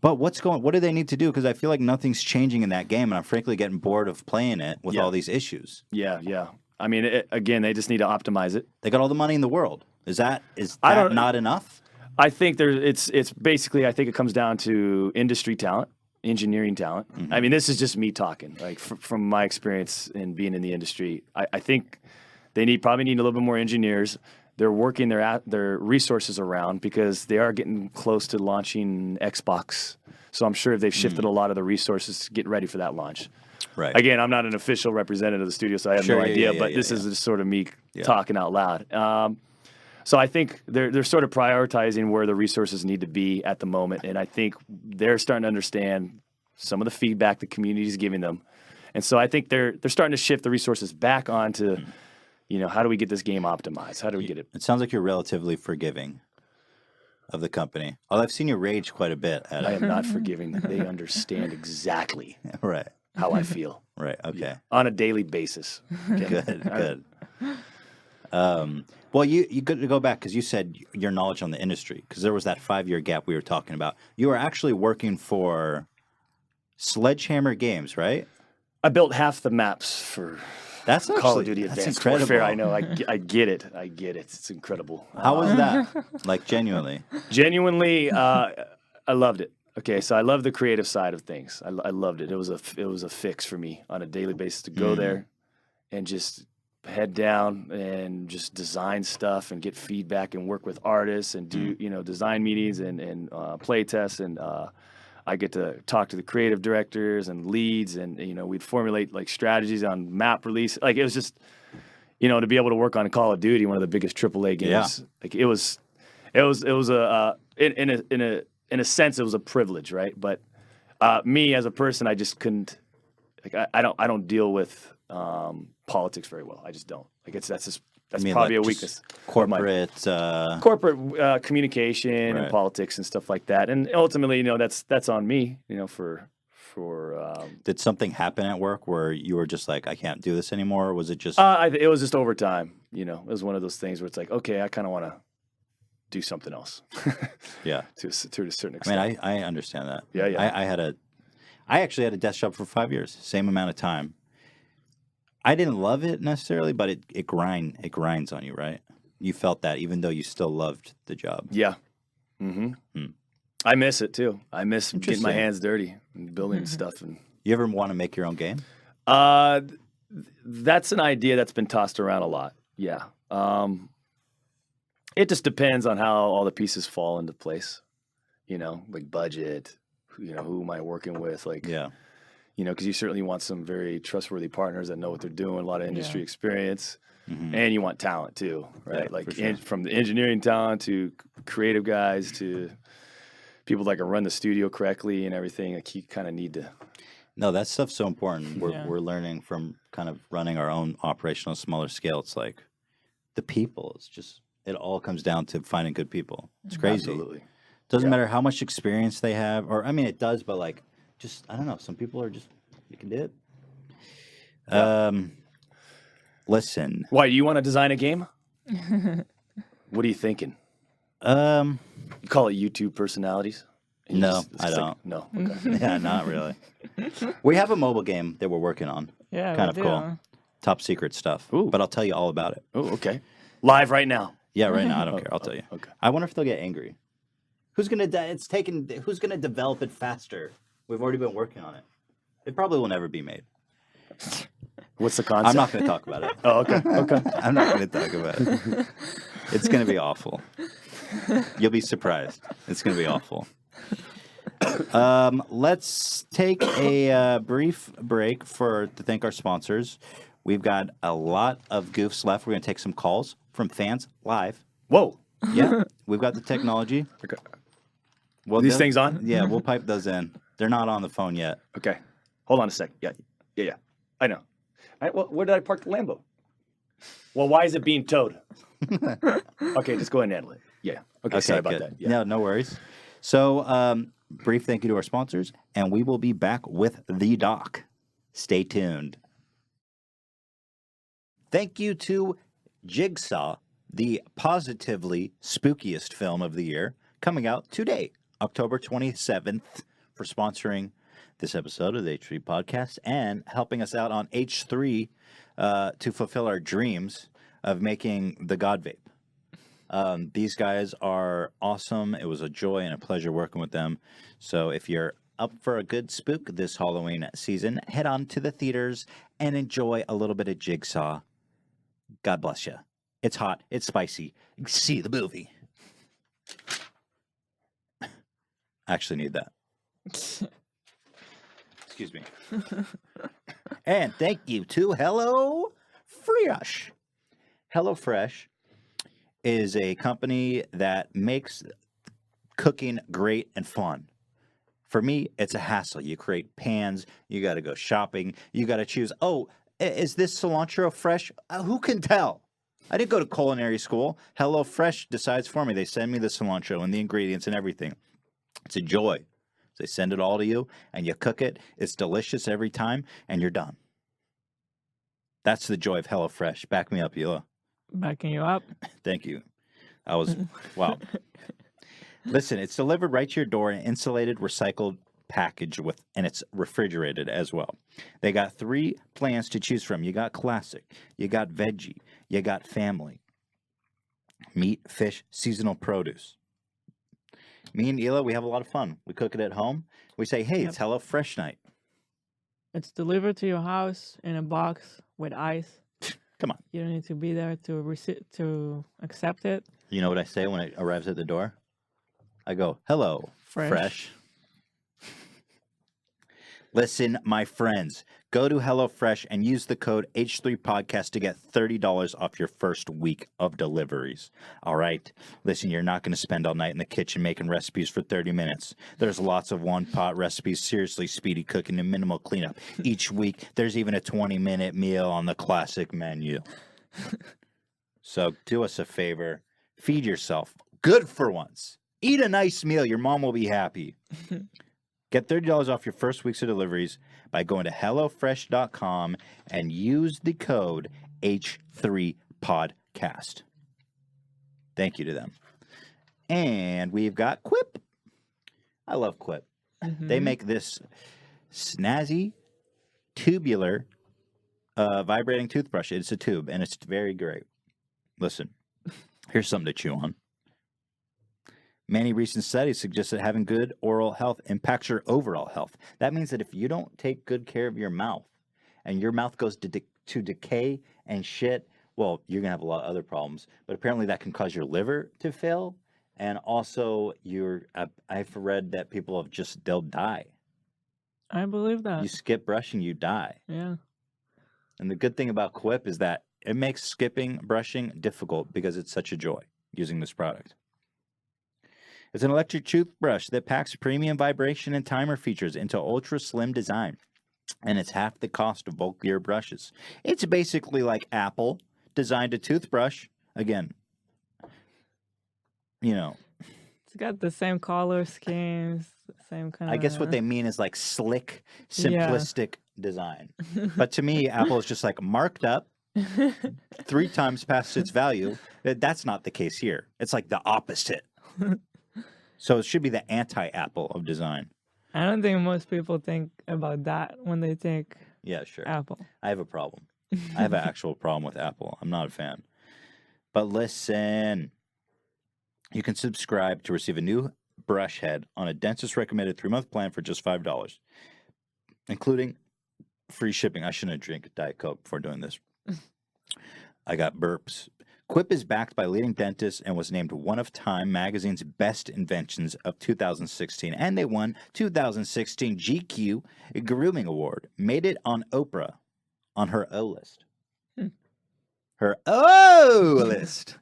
But what do they need to do? Because I feel like nothing's changing in that game, and I'm frankly getting bored of playing it with Yeah. all these issues. Yeah. I mean, again, they just need to optimize it. They got all the money in the world. Is that I don't- not enough? I think it's basically, I think it comes down to industry talent, engineering talent. I mean, this is just me talking, like from my experience in being in the industry. I think they probably need a little bit more engineers. They're working their resources around because they are getting close to launching Xbox. So I'm sure they've shifted a lot of the resources to get ready for that launch. Right. Again, I'm not an official representative of the studio, so I have Sure, no yeah, idea. yeah, But yeah, this yeah. is just sort of me talking out loud. So I think they're sort of prioritizing where the resources need to be at the moment, and I think they're starting to understand some of the feedback the community is giving them, and so I think they're starting to shift the resources back onto, you know, how do we get this game optimized? How do we get it? It sounds like you're relatively forgiving of the company. Although I've seen you rage quite a bit at I it. am not forgiving. They understand exactly Right. how I feel Right. Okay. on a daily basis. Okay? Good. Well, you got to go back because you said your knowledge on the industry, because there was that 5-year gap we were talking about. You were actually working for Sledgehammer Games, right? I built half the maps for That's Call actually of Duty that's Advanced incredible. Warfare. I know. I get it. I get it. It's incredible. How was that? Like genuinely? Genuinely, I loved it. Okay, so I love the creative side of things. I loved it. It was a fix for me on a daily basis to go there and just head down and just design stuff and get feedback and work with artists and do design meetings and play tests, and I get to talk to the creative directors and leads, and we'd formulate like strategies on map release. Like it was just to be able to work on Call of Duty, one of the biggest AAA games. Yeah. Like it was a in a sense it was a privilege, right? But me as a person, I just couldn't. Like I don't deal with politics very well. I just don't. Like that's mean, probably like, a just weakness. corporate. Communication and Right. politics and stuff like that. And ultimately, that's on me. For Did something happen at work where you were just like, I can't do this anymore? Or was it just it was just over time. It was one of those things where it's like, okay, I kind of want to do something else. yeah? to a certain I extent. mean, I understand that. Yeah. I actually had a desk job for 5 years, same amount of time. I didn't love it necessarily, but it grinds on you, right? You felt that even though you still loved the job. Yeah. I miss it too. I miss getting my Interesting. hands dirty and building stuff. And You ever want to make your own game? that's an idea that's been tossed around a lot. Yeah. It just depends on how all the pieces fall into place. Like budget. Who am I working with? Like, Yeah. because you certainly want some very trustworthy partners that know what they're doing, a lot of industry experience, Mhm. and you want talent too, right? Yeah, like for sure. from the engineering talent to creative guys to people that can run the studio correctly and everything. Like you kind of need to. No, that stuff's so important. Yeah. We're learning from kind of running our own operational smaller scale. It's like the people. It's just it all comes down to finding good people. It's crazy. Absolutely. Doesn't matter how much experience they have, or I mean, it does, but like, just I don't know. Some people are just you can do it. Listen. Why do you want to design a game? What are you thinking? Um, You call it YouTube personalities? And you No, it's I like- don't. no. Okay. yeah, not really. We have a mobile game that we're working on. Yeah, Kind we of cool. do. Top secret stuff. Ooh. But I'll tell you all about it. Oh, okay. Live right now. Yeah, right now I don't care. I'll tell you. Okay. I wonder if they'll get angry. Who's gonna? Who's gonna develop it faster? We've already been working on it. It probably will never be made. What's the concept? I'm not gonna talk about it. Oh, okay. Okay. I'm not gonna talk about it. It's gonna be awful. You'll be surprised. It's gonna be awful. Let's take a brief break to thank our sponsors. We've got a lot of goofs left. We're gonna take some calls from fans live. Whoa. Yeah, we've got the technology. Okay. Well, These things on? Yeah, we'll pipe those in. They're not on the phone yet. Okay. Hold on a sec. Yeah. I know. All right, well, where did I park the Lambo? Well, why is it being towed? Okay, just go ahead and handle it. Yeah. Okay, sorry about good. that. Yeah. No, no worries. So, brief thank you to our sponsors, and we will be back with the doc. Stay tuned. Thank you to Jigsaw, the positively spookiest film of the year, coming out today, October 27th, for sponsoring this episode of the H3 podcast and helping us out on H3 to fulfill our dreams of making the God Vape. These guys are awesome. It was a joy and a pleasure working with them. So if you're up for a good spook this Halloween season, head on to the theaters and enjoy a little bit of Jigsaw. God bless you. It's hot. It's spicy. See the movie. I actually need that. Excuse me. And thank you to HelloFresh. HelloFresh is a company that makes cooking great and fun. For me, it's a hassle. You create pans, you got to go shopping, you got to choose, oh, is this cilantro fresh? Who can tell? I didn't go to culinary school. HelloFresh decides for me. They send me the cilantro and the ingredients and everything. It's a joy. They send it all to you, and you cook it. It's delicious every time, and you're done. That's the joy of HelloFresh. Back me up, Eula. Backing you up. Thank you. I was, wow. Listen, it's delivered right to your door in an insulated, recycled package and it's refrigerated as well. They got 3 plans to choose from. You got classic, you got veggie, you got family, meat, fish, seasonal produce. Me and Hila, we have a lot of fun. We cook it at home. We say, hey, it's HelloFresh night. It's delivered to your house in a box with ice. Come on. You don't need to be there to accept it. You know what I say when it arrives at the door? I go, hello, fresh. Listen, my friends, go to HelloFresh and use the code H3Podcast to get $30 off your first week of deliveries. All right? Listen, you're not going to spend all night in the kitchen making recipes for 30 minutes. There's lots of one-pot recipes, seriously speedy cooking and minimal cleanup. Each week, there's even a 20-minute meal on the classic menu. So do us a favor. Feed yourself. Good for once. Eat a nice meal. Your mom will be happy. Get $30 off your first weeks of deliveries by going to HelloFresh.com and use the code H3Podcast. Thank you to them. And we've got Quip. I love Quip. They make this snazzy, tubular, vibrating toothbrush. It's a tube, and it's very great. Listen, here's something to chew on. Many recent studies suggest that having good oral health impacts your overall health. That means that if you don't take good care of your mouth and your mouth goes to decay and shit, well, you're going to have a lot of other problems. But apparently that can cause your liver to fail. And also, I've read that people they'll die. I believe that. You skip brushing, you die. Yeah. And the good thing about Quip is that it makes skipping brushing difficult because it's such a joy using this product. It's an electric toothbrush that packs premium vibration and timer features into ultra slim design. And it's half the cost of bulkier brushes. It's basically like Apple designed a toothbrush. Again, It's got the same color schemes, same kind of... I guess what they mean is like slick, simplistic design. But to me, Apple is just like marked up 3 times past its value. That's not the case here. It's like the opposite. So it should be the anti-Apple of design. I don't think most people think about that when they think Yeah, sure. Apple. I have a problem. I have an actual problem with Apple. I'm not a fan. But listen, you can subscribe to receive a new brush head on a dentist recommended 3-month plan for just $5, including free shipping. I shouldn't have drank Diet Coke before doing this. I got burps. Quip is backed by leading dentists and was named one of Time magazine's best inventions of 2016. And they won 2016 GQ Grooming Award. Made it on Oprah on her O list. Her O list.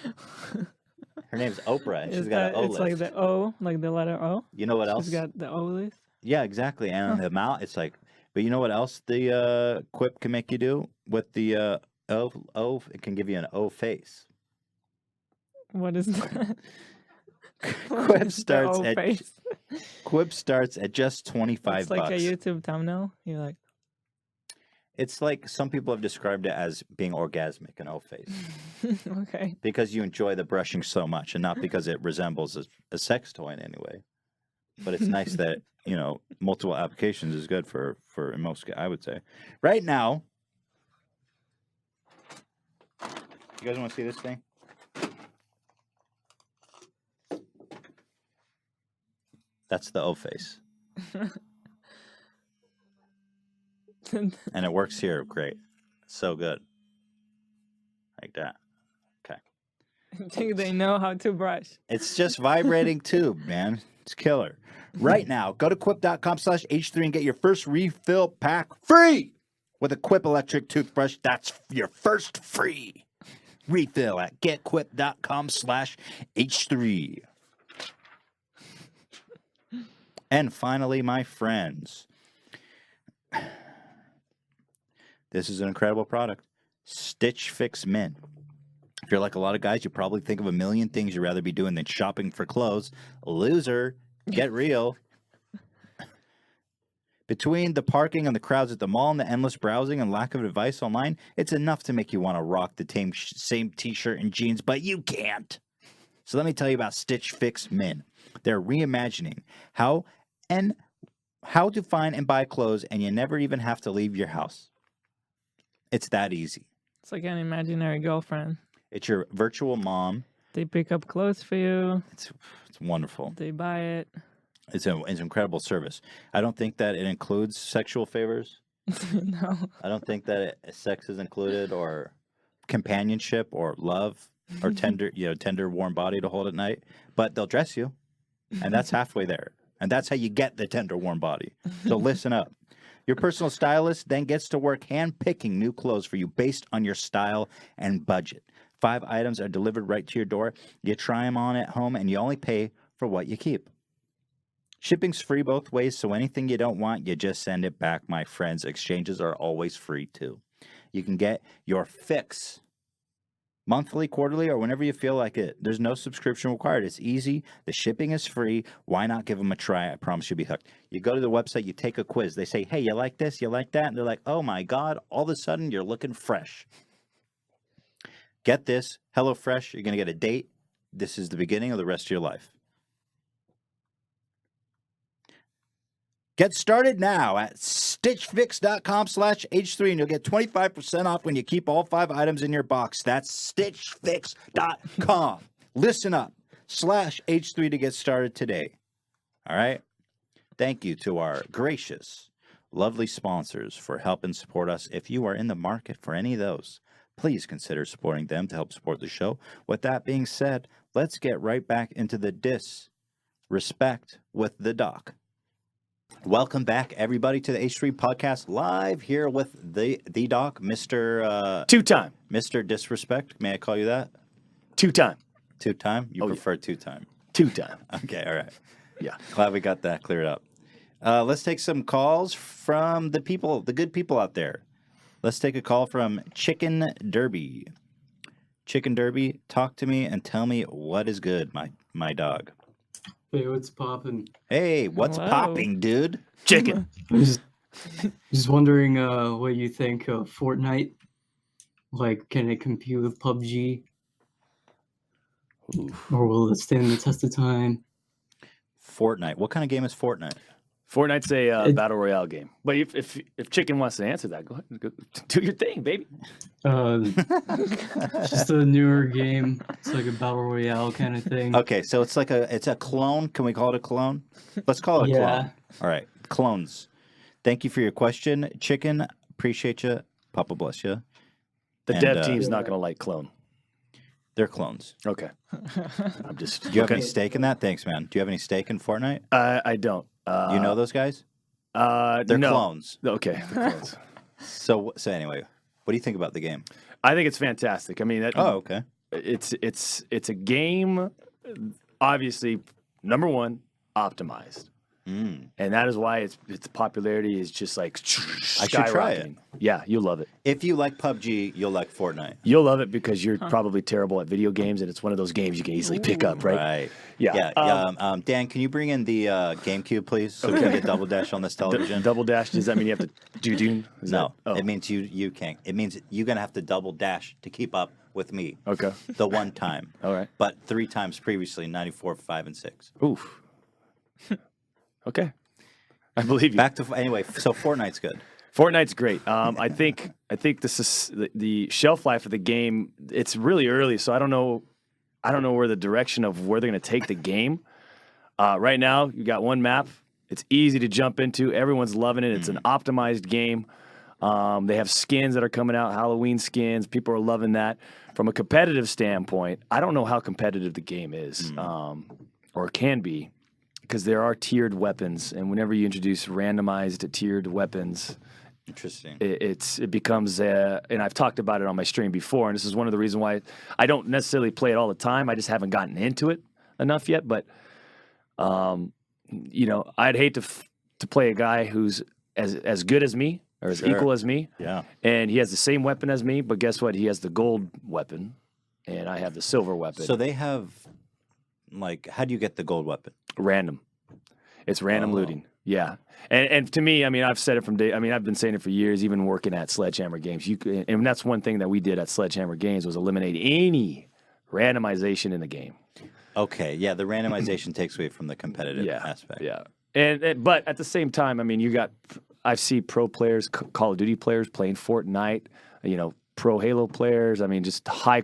Her name's Oprah, and she's got an O It's list. like the O, like the letter O. You know what else? She's got the O list. Yeah, exactly. And on the mouth, it's like, but you know what else the Quip can make you do with the O? It can give you an O face. What is that? Quip starts O at face. Quip starts at just $25. It's like a YouTube thumbnail. You're like, It's like some people have described it as being orgasmic, an O face, okay. because you enjoy the brushing so much, and not because it resembles a sex toy in any way. But it's nice that multiple applications is good for in most, I would say. Right now, you guys want to see this thing? That's the O face. And it works here great. So good. Like that. Okay. I think they know how to brush. It's just vibrating tube, man. It's killer. Right now, go to quip.com/H3 and get your first refill pack free with a Quip electric toothbrush. That's your first free refill at getquip.com/H3. And finally, my friends, this is an incredible product. Stitch Fix Mint. If you're like a lot of guys, you probably think of a million things you'd rather be doing than shopping for clothes. Loser, get real. Between the parking and the crowds at the mall and the endless browsing and lack of advice online, it's enough to make you want to rock the same t-shirt and jeans, but you can't. So let me tell you about Stitch Fix Men. They're reimagining how to find and buy clothes, and you never even have to leave your house. It's that easy. It's like an imaginary girlfriend. It's your virtual mom. They pick up clothes for you. It's wonderful. They buy it. It's an incredible service. I don't think that it includes sexual favors. No. I don't think that sex is included, or companionship, or love, or tender warm body to hold at night. But they'll dress you, and that's halfway there. And that's how you get the tender warm body. So listen up. Your personal stylist then gets to work hand-picking new clothes for you based on your style and budget. 5 items are delivered right to your door. You try them on at home, and you only pay for what you keep. Shipping's free both ways, so anything you don't want, you just send it back, my friends. Exchanges are always free, too. You can get your fix monthly, quarterly, or whenever you feel like it. There's no subscription required. It's easy. The shipping is free. Why not give them a try? I promise you'll be hooked. You go to the website, you take a quiz. They say, hey, you like this? You like that? And they're like, oh, my God. All of a sudden, you're looking fresh. Get this. HelloFresh, you're going to get a date. This is the beginning of the rest of your life. Get started now at stitchfix.com/H3 and you'll get 25% off when you keep all 5 items in your box. That's stitchfix.com. Listen up. /H3 to get started today. All right? Thank you to our gracious, lovely sponsors for helping support us. If you are in the market for any of those, please consider supporting them to help support the show. With that being said, let's get right back into the disrespect with the doc. Welcome back, everybody, to the H3 podcast, live here with the doc, Mr. Two-time. Mr. Disrespect. May I call you that? Two-time. Two-time? You prefer two-time. Two-time. Okay, all right. Yeah. Glad we got that cleared up. Let's take some calls from the people, the good people out there. Let's take a call from Chicken Derby. Chicken Derby, talk to me and tell me what is good, my dog. Hey, what's poppin'? Hey, what's Hello. popping, dude? Chicken. Just wondering what you think of Fortnite. Like, can it compete with PUBG? Or will it stand the test of time? Fortnite. What kind of game is Fortnite? Fortnite's a battle royale game. But if Chicken wants to answer that, go ahead. Go, do your thing, baby. It's just a newer game. It's like a battle royale kind of thing. Okay, so it's a clone. Can we call it a clone? Let's call it a clone. All right, clones. Thank you for your question, Chicken. Appreciate you. Papa bless you. The And, dev team's not going to like clone. They're clones. Okay. I'm just. Do you have any stake in that? Thanks, man. Do you have any stake in Fortnite? I don't. You know those guys? They're They're clones. Okay. They're clones. So anyway, what do you think about the game? I think it's fantastic. I mean, Okay. it's a game, obviously, number one, optimized. And that is why its popularity is just like I should try it. skyrocketing. Yeah, you'll love it. If you like PUBG, you'll like Fortnite. You'll love it because you're probably terrible at video games, and it's one of those games you can easily pick up, right? Right. Yeah. Yeah. Dan, can you bring in the GameCube, please, so we can get Double Dash on this television? Double dash, does that mean you have to do? No, Oh, it means you can't. It means you're gonna have to double dash to keep up with me. okay. The one time. All right. But 3 times previously, 94, 5, and 6. Oof. Okay. I believe you. Back to anyway. So Fortnite's good. Fortnite's great. I think this is the shelf life of the game. It's really early, so I don't know where the direction of where they're going to take the game. Right now, you got one map. It's easy to jump into. Everyone's loving it. It's an optimized game. They have skins that are coming out, Halloween skins. People are loving that. From a competitive standpoint, I don't know how competitive the game is or can be. Because there are tiered weapons, and whenever you introduce randomized tiered weapons, Interesting. it becomes and I've talked about it on my stream before, and this is one of the reasons why I don't necessarily play it all the time. I just haven't gotten into it enough yet. But I'd hate to play a guy who's as good as me or as equal as me, Yeah. and he has the same weapon as me. But guess what? He has the gold weapon, and I have the silver weapon. So they have, like, how do you get the gold weapon? Random. It's random looting. Yeah. And to me, I mean, I've said it from day. I mean, I've been saying it for years, even working at Sledgehammer Games. And that's one thing that we did at Sledgehammer Games was eliminate any randomization in the game. Okay, yeah, the randomization takes away from the competitive aspect. Yeah. But at the same time, I mean, I see pro players, Call of Duty players playing Fortnite, pro Halo players. I mean, just high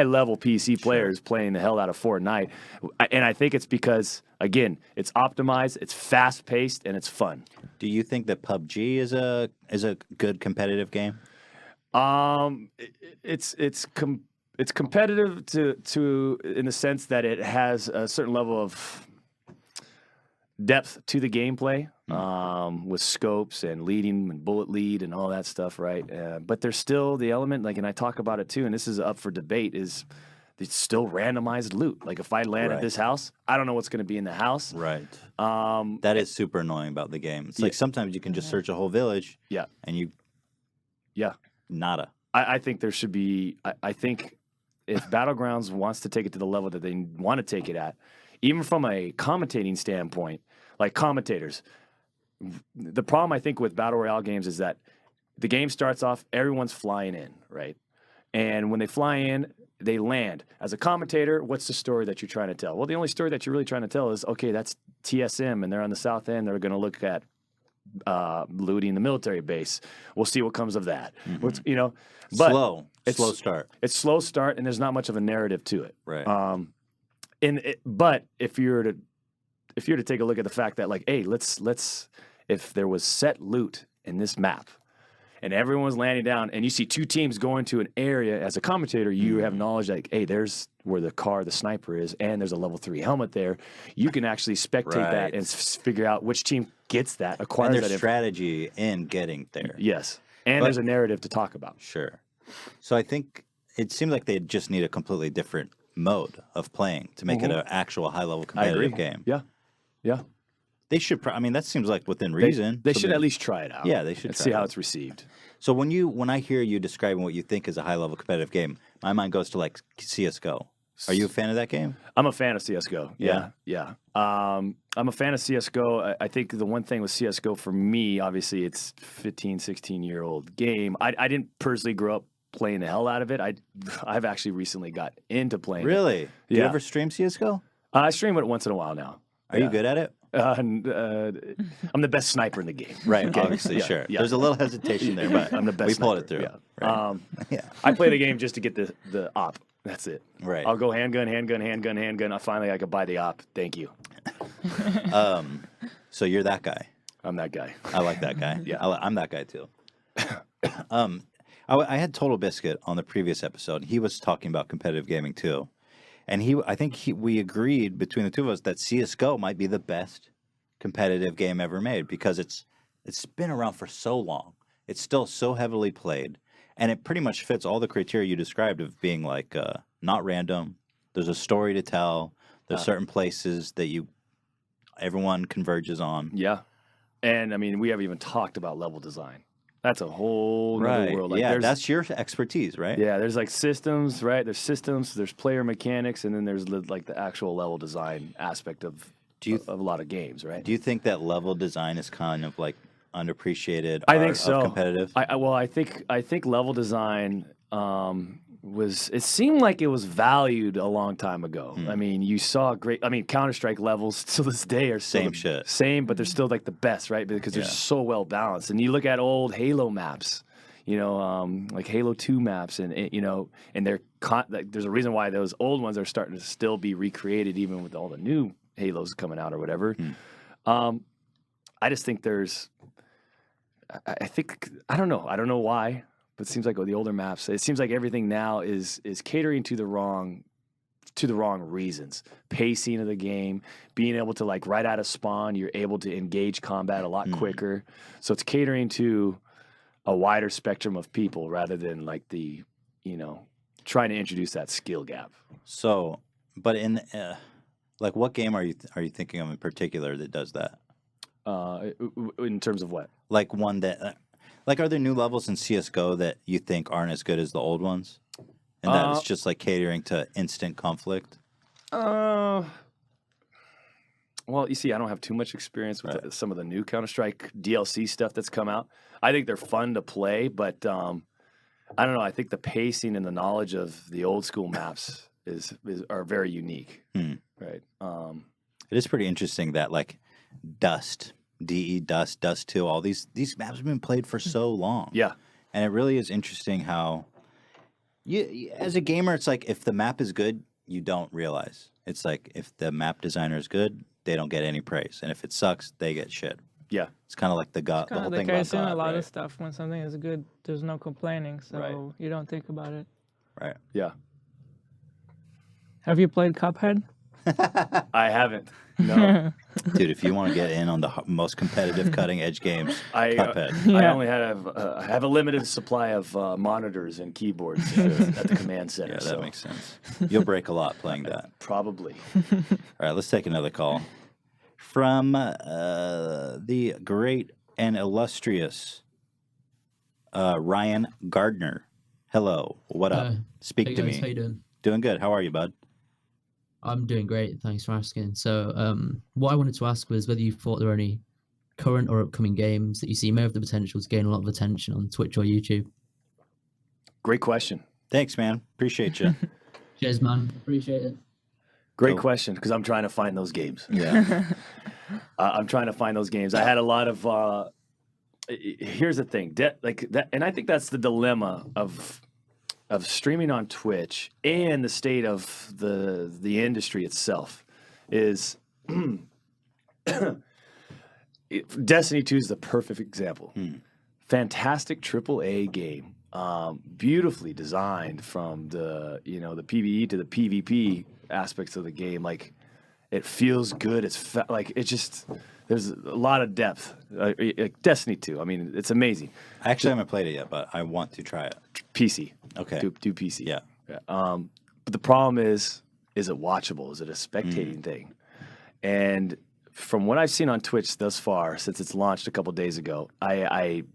level PC players playing the hell out of Fortnite. And I think it's because, again, it's optimized, it's fast paced, and it's fun. Do you think that PUBG is a good competitive game? It's competitive to in the sense that it has a certain level of depth to the gameplay, with scopes and leading and bullet lead and all that stuff, right? But there's still the element, and I talk about it too, and this is up for debate, is it's still randomized loot. Like if I land at this house, I don't know what's going to be in the house. Right. That is super annoying about the game. It's like sometimes you can just search a whole village. Yeah. And you. Yeah. Nada. I think there should be. I think if Battlegrounds wants to take it to the level that they want to take it at, even from a commentating standpoint, like commentators, the problem I think with Battle Royale games is that the game starts off, everyone's flying in, right? And when they fly in, they land. As a commentator, what's the story that you're trying to tell? Well, the only story that you're really trying to tell is, okay, that's TSM, and they're on the south end. They're going to look at looting the military base. We'll see what comes of that. But Slow start. It's slow start, and there's not much of a narrative to it. Right. But if you were to take a look at the fact that, like, hey, let's if there was set loot in this map and everyone's landing down and you see two teams going to an area, as a commentator, you have knowledge like, hey, there's where the sniper is, and there's a level 3 helmet there. You can actually spectate that and figure out which team gets that, acquires and that. There's strategy in getting there. Yes. And there's a narrative to talk about. Sure. So I think it seems like they just need a completely different mode of playing to make it an actual high-level competitive game. Yeah. Yeah. They should. That seems like within reason. They should at least try it out. Yeah, they should and try see it how out. it's received. So when I hear you describing what you think is a high-level competitive game, my mind goes to like CS:GO. Are you a fan of that game? I'm a fan of CS:GO. Yeah. I'm a fan of CS:GO. I think the one thing with CS:GO for me, obviously, it's 15, 16-year-old game. I didn't personally grow up playing the hell out of it. I've actually recently got into playing. Really? Do you Yeah. ever stream CS:GO? I stream it once in a while now. Are you good at it? I'm the best sniper in the game. Right, obviously, sure. Yeah. There's a little hesitation there, but I'm the best we pulled sniper, it through. Yeah. Right. Yeah. I play the game just to get the op. That's it. Right. I'll go handgun. Finally, I could buy the op. Thank you. So you're that guy. I'm that guy. I like that guy. Yeah. I'm that guy too. I had Total Biscuit on the previous episode. He was talking about competitive gaming too. And we agreed between the two of us that CS:GO might be the best competitive game ever made because it's been around for so long. It's still so heavily played, and it pretty much fits all the criteria you described of being like not random. There's a story to tell. There's certain places that everyone converges on. Yeah. And I mean, we haven't even talked about level design. That's a whole other world. Like, yeah, that's your expertise, right? Yeah, there's like systems, right? There's systems, there's player mechanics, and then there's like the actual level design aspect of a lot of games, right? Do you think that level design is kind of like underappreciated? I think so. Of competitive. I think level design it seemed like it was valued a long time ago. I mean, you saw Counter-Strike levels to this day are still same, but they're still like the best, right? Because they're so well balanced. And you look at old Halo maps, like Halo 2 maps, and and there's a reason why those old ones are starting to still be recreated, even with all the new Halos coming out or whatever. I just think I don't know why. But it seems like with the older maps, it seems like everything now is catering to the wrong reasons. Pacing of the game, being able to like right out of spawn, you're able to engage combat a lot quicker. So it's catering to a wider spectrum of people rather than like trying to introduce that skill gap. So, but in like what game are you thinking of in particular that does that? In terms of what? Like one that. Like, are there new levels in CS:GO that you think aren't as good as the old ones? And that it's just like catering to instant conflict? Well, you see, I don't have too much experience with Right. some of the new Counter-Strike DLC stuff that's come out. I think they're fun to play, but I don't know. I think the pacing and the knowledge of the old school maps are very unique, Hmm. right? It is pretty interesting that like Dust, DE Dust, Dust 2, all these maps have been played for so long. Yeah, And it really is interesting how as a gamer, it's like if the map is good, you don't realize. It's like if the map designer is good, they don't get any praise, and if it sucks, they get shit. yeah. It's kind of like the Kind whole of the thing about case in a God, lot right? of stuff. When something is good, there's no complaining, so Right. you don't think about it. Right. Yeah, Have you played Cuphead? I haven't. No, Dude, if you want to get in on the most competitive, cutting edge games, I Cuphead. I Yeah. only have a limited supply of monitors and keyboards at the command center. Yeah, that so makes sense. You'll break a lot playing that. probably. All right, let's take another call from the great and illustrious Ryan Gardner. Hello, what up? Speak Hey to guys, me. how you doing? Doing good. How are you, bud? I'm doing great, thanks for asking. So, what I wanted to ask was whether you thought there were any current or upcoming games that you see may have the potential to gain a lot of attention on Twitch or YouTube. Great question. Thanks, man. Appreciate you. Cheers, man. Appreciate it. Great Cool. question because I'm trying to find those games. Yeah. I'm trying to find those games. I had a lot of. Here's the thing, like that, and I think that's the dilemma of streaming on Twitch and the state of the industry itself. Is Destiny 2 is the perfect example. Fantastic AAA game, beautifully designed from the the PvE to the PvP aspects of the game. Like it feels good. It's like it just. There's a lot of depth. Like Destiny 2. I mean, it's amazing. I actually haven't played it yet, but I want to try it. PC. Okay. Do PC. Yeah. But the problem is it watchable? Is it a spectating thing? And from what I've seen on Twitch thus far, since it's launched a couple days ago, I'm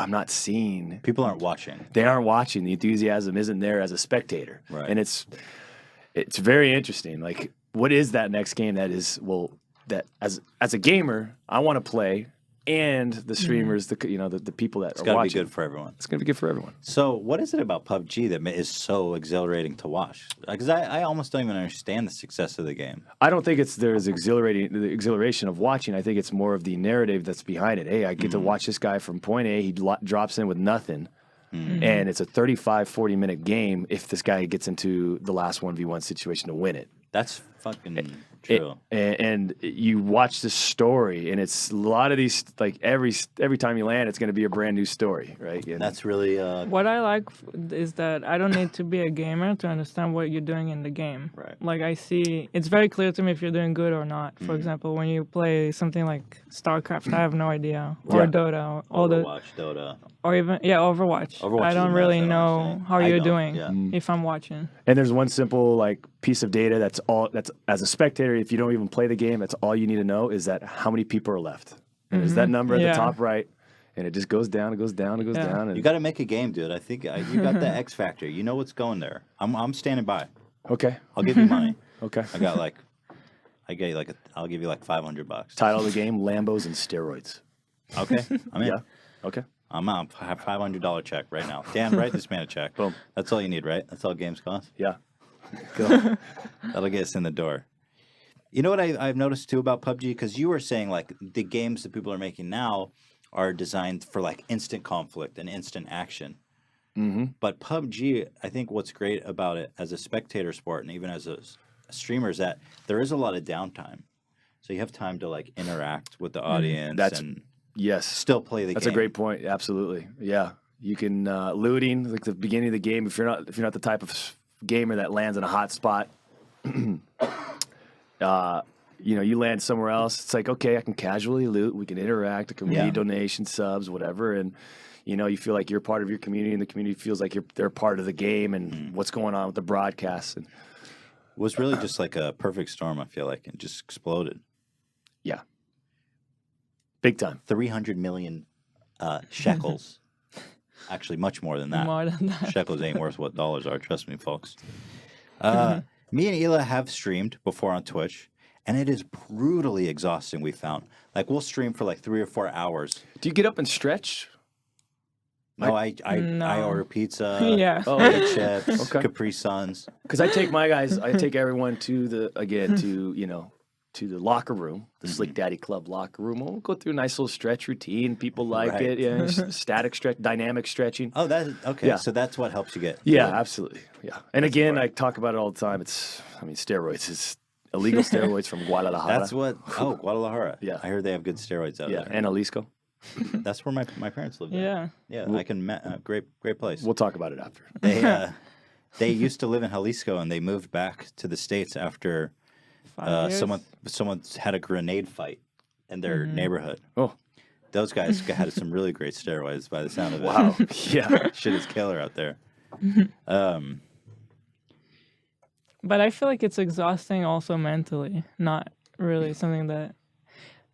not seeing. People aren't watching. They aren't watching. The enthusiasm isn't there as a spectator. Right. And it's very interesting. Like, what is that next game that is that as a gamer I want to play, and the streamers, the people that It's are got to be watching. good for everyone. It's gonna be good for everyone. So, what is it about PUBG that is so exhilarating to watch? Because I almost don't even understand the success of the game. I don't think there's the exhilaration of watching. I think it's more of the narrative that's behind it. Hey, I get to watch this guy from point A. He drops in with nothing, and it's a 35, 40-minute game if this guy gets into the last 1v1 situation to win it. That's fucking true. And you watch this story, and it's a lot of these, like every time you land, it's going to be a brand new story, right? And That's really What I like is that I don't need to be a gamer to understand what you're doing in the game. Right. Like I see, it's very clear to me if you're doing good or not. For example, when you play something like StarCraft, I have no idea, or Yeah. Dota, or all the, Overwatch, Dota. or even Overwatch. Overwatch I is don't a really mess, I don't know understand. how I you're don't, doing yeah. if I'm watching. And there's one simple like piece of data that's as a spectator, if you don't even play the game, that's all you need to know is that how many people are left. And there's that number at Yeah. the top right, and it just goes down, it goes down, it goes Yeah. down. And, You got to make a game, dude. I think you got the X factor. You know what's going there. I'm standing by. okay, I'll give you money. okay. I got like, I'll give you like $500. Title of the game: Lambos and Steroids. Okay, I'm in. Yeah. Okay. I'm out. I have $500 check right now. Dan, write this man a check. Boom. That's all you need, right? That's all games cost. Yeah. Cool. That'll get us in the door. You know what I've noticed too about PUBG? Because you were saying like the games that people are making now are designed for like instant conflict and instant action. Mm-hmm. But PUBG, I think what's great about it as a spectator sport and even as a streamer is that there is a lot of downtime. So you have time to like interact with the audience and Yes. still play the That's game. a great point. Absolutely. Yeah. You can looting like the beginning of the game. If you're not the type of gamer that lands in a hot spot, you land somewhere else. It's like, okay, I can casually loot. We can interact. It can be donation subs, whatever. And you feel like you're part of your community, and the community feels like they're part of the game and what's going on with the broadcasts. And It was really just like a perfect storm, I feel like, and just exploded. yeah, big time. 300 million shekels. Actually, much more than that. More than that. Shekels ain't worth what dollars are. Trust me, folks. Me and Hila have streamed before on Twitch, and it is brutally exhausting. We found like we'll stream for like 3 or 4 hours. Do you get up and stretch? No, I No. order pizza. Yeah. Oh, Potato chips, Okay. Capri Suns. Because I take my guys, I take everyone to the locker room, the Slick Daddy Club locker room. We'll go through a nice little stretch routine. People like Right. it. Yeah, static stretch, dynamic stretching. Oh, that's okay. Yeah. So that's what helps you get. Yeah, good. absolutely. Yeah. And again, I talk about it all the time. Steroids. It's illegal steroids from Guadalajara. That's what. Oh, Guadalajara. Yeah. I heard they have good steroids out Yeah, there. and Jalisco. That's where my parents lived. Yeah. Yeah, I can. Great place. We'll talk about it after. They used to live in Jalisco and they moved back to the States after 5 years? someone had a grenade fight in their neighborhood. Oh, Those guys had some really great steroids by the sound of it. wow. Yeah. Shit is killer out there. But I feel like it's exhausting also mentally, not really something that,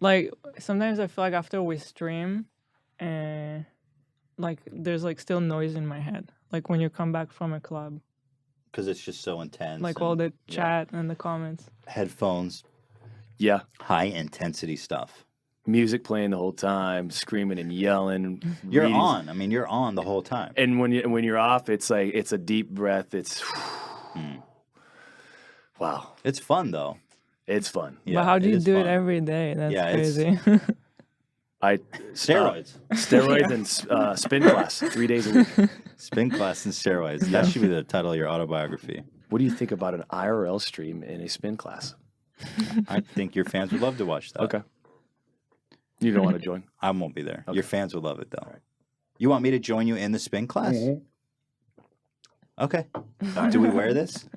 like, sometimes I feel like after we stream, and like there's like still noise in my head, like when you come back from a club, Because it's just so intense. like and all the chat and the comments. headphones, Yeah. high intensity stuff. Music playing the whole time, screaming and yelling. You're reading- on. I mean, you're on the whole time. And when you're off, it's like it's a deep breath. It's wow. It's fun though. It's fun. Yeah, But how do you is do fun. it every day? That's Yeah, it's- crazy. Steroids, Steroids and spin class 3 days a week. spin class, and steroids. That should be the title of your autobiography. What do you think about an IRL stream in a spin class? I think your fans would love to watch that. Okay. You don't want to join? I won't be there. Okay. Your fans would love it though. You want me to join you in the spin class? Okay. Do we wear this?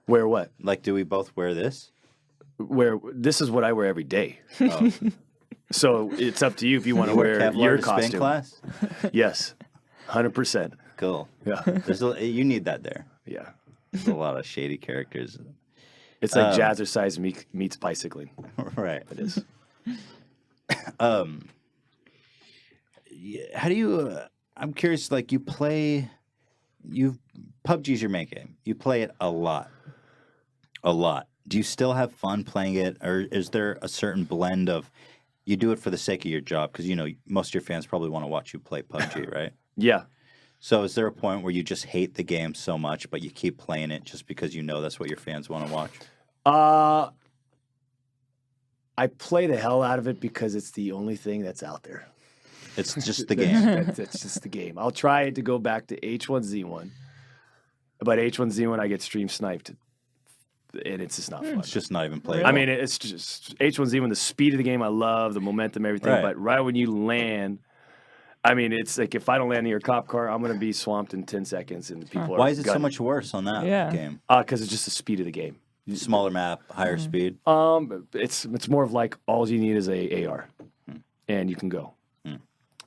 Wear what? Like, do we both wear this? Wear this is what I wear every day. Oh. So it's up to you if you want to You wear Kevlar your to spin costume. class? Yes, 100%. Cool. Yeah, You need that there. yeah. There's a lot of shady characters. It's like jazzercise meets bicycling. Right. It is. How do you? I'm curious. Like, PUBG's your main game. You play it a lot. Do you still have fun playing it, or is there a certain blend of you do it for the sake of your job? Because most of your fans probably want to watch you play PUBG, right? Yeah. So is there a point where you just hate the game so much, but you keep playing it just because that's what your fans want to watch? I play the hell out of it because it's the only thing that's out there. It's just the game. That's just the game. I'll try to go back to H1Z1, but H1Z1 I get stream sniped, and it's just not fun. It's just not even playable. I mean, it's just H1Z1. The speed of the game I love, the momentum, everything. Right. But right when you land, I mean, it's like if I don't land in your cop car, I'm gonna be swamped in 10 seconds, and people are. why is it so gunning. much worse on that Yeah. game? Because it's just the speed of the game. Smaller map, higher speed. It's more of like all you need is a AR, and you can go.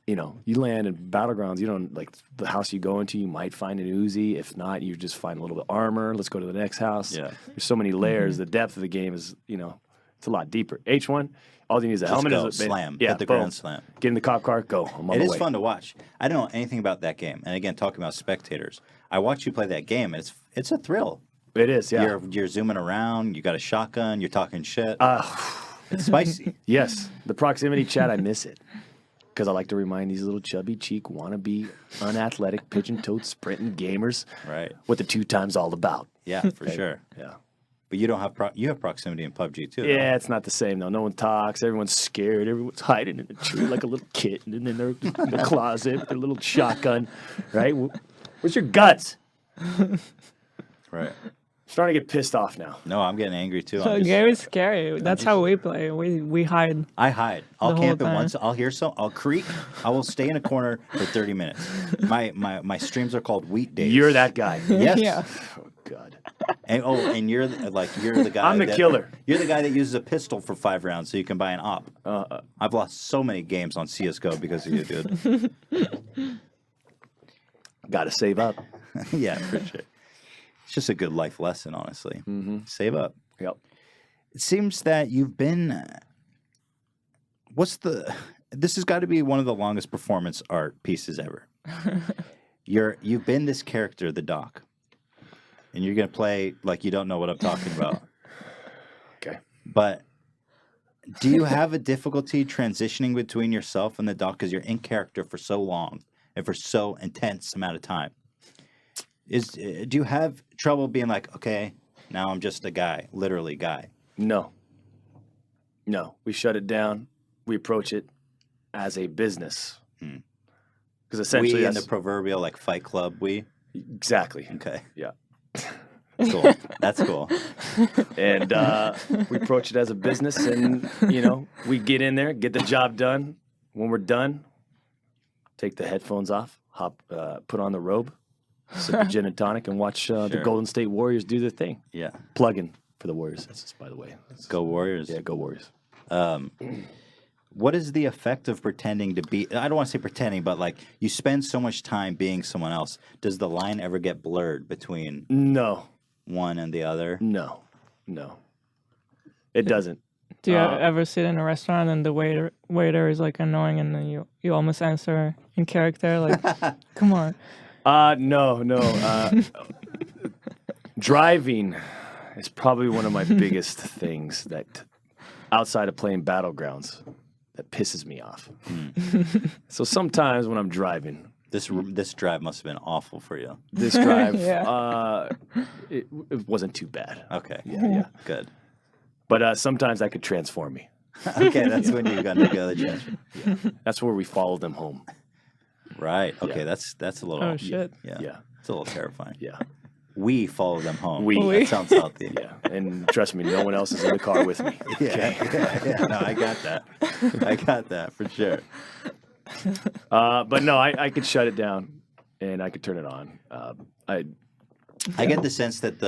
You land in battlegrounds. You don't like the house you go into. You might find an Uzi. If not, you just find a little bit of armor. Let's go to the next house. Yeah. There's so many layers. The depth of the game is it's a lot deeper. H1, all you need is a helmet. Go, is a slam, Yeah, hit the boom. ground, slam. Get in the cop car. Go. I'm on It my is way. fun to watch. I don't know anything about that game, and again, talking about spectators, I watch you play that game, and it's a thrill. It is. Yeah. You're zooming around. You got a shotgun. You're talking shit. It's spicy. Yes, the proximity chat, I miss it. Because I like to remind these little chubby cheek, wannabe, unathletic, pigeon-toed, sprinting gamers Right. what the 2 times all about. Yeah, for sure. Yeah. But you don't have you have proximity in PUBG too. Yeah, it's not the same though. No one talks. Everyone's scared. Everyone's hiding in a tree like a little kitten, and then they're in the closet with their little shotgun. Right? Where's your guts? Right. Starting to get pissed off now. No, I'm getting angry too. So I'm the just- game is scary. That's how we play. We hide. I hide. I'll The whole camp it time. once. I'll hear I'll creak. I will stay in a corner for 30 minutes. My streams are called Wheat Days. You're that guy. Yes. Yeah. Oh God. And you're you're the guy. I'm the killer. You're the guy that uses a pistol for 5 rounds so you can buy an op. I've lost so many games on CS:GO because of you, dude. Got to save up. Yeah, for sure. It's just a good life lesson, honestly. Save up. Yep. It seems that you've been. This has got to be one of the longest performance art pieces ever. You've been this character, the Doc, and you're gonna play like you don't know what I'm talking about. Okay. But do you have a difficulty transitioning between yourself and the dog because you're in character for so long and for so intense amount of time? Do you have trouble being like, okay, now I'm just a guy, literally guy? No. We shut it down. We approach it as a business. Because essentially, We in the proverbial like Fight Club. exactly. Okay, Yeah. cool. That's cool. And we approach it as a business, and we get in there, get the job done. When we're done, take the headphones off, put on the robe, sip a gin and tonic, and watch the Sure. Golden State Warriors do their thing. Yeah, Plug-in for the Warriors. That's just, by the way. go Warriors. Yeah, go Warriors. What is the effect of pretending to be? I don't want to say pretending, but like you spend so much time being someone else. Does the line ever get blurred between No. one and the other? No. It doesn't. Do you ever sit in a restaurant and the waiter is like annoying and then you almost answer in character like, come on. No. Driving is probably one of my biggest things that, outside of playing Battlegrounds, that pisses me off. So sometimes when I'm driving, This drive must have been awful for you. this drive, Yeah. it wasn't too bad. Okay. Yeah. Good. But sometimes that could transform me. Okay, that's when you got to go the transfer. That's where we follow them home. Right. Okay, Yeah. that's a little. Oh, shit. Yeah. Yeah. It's a little terrifying. Yeah. We follow them home. We. That sounds healthy. Yeah. And trust me, no one else is in the car with me. Yeah. No, I got that. I got that for sure. But no, I could shut it down and I could turn it on. I get the sense that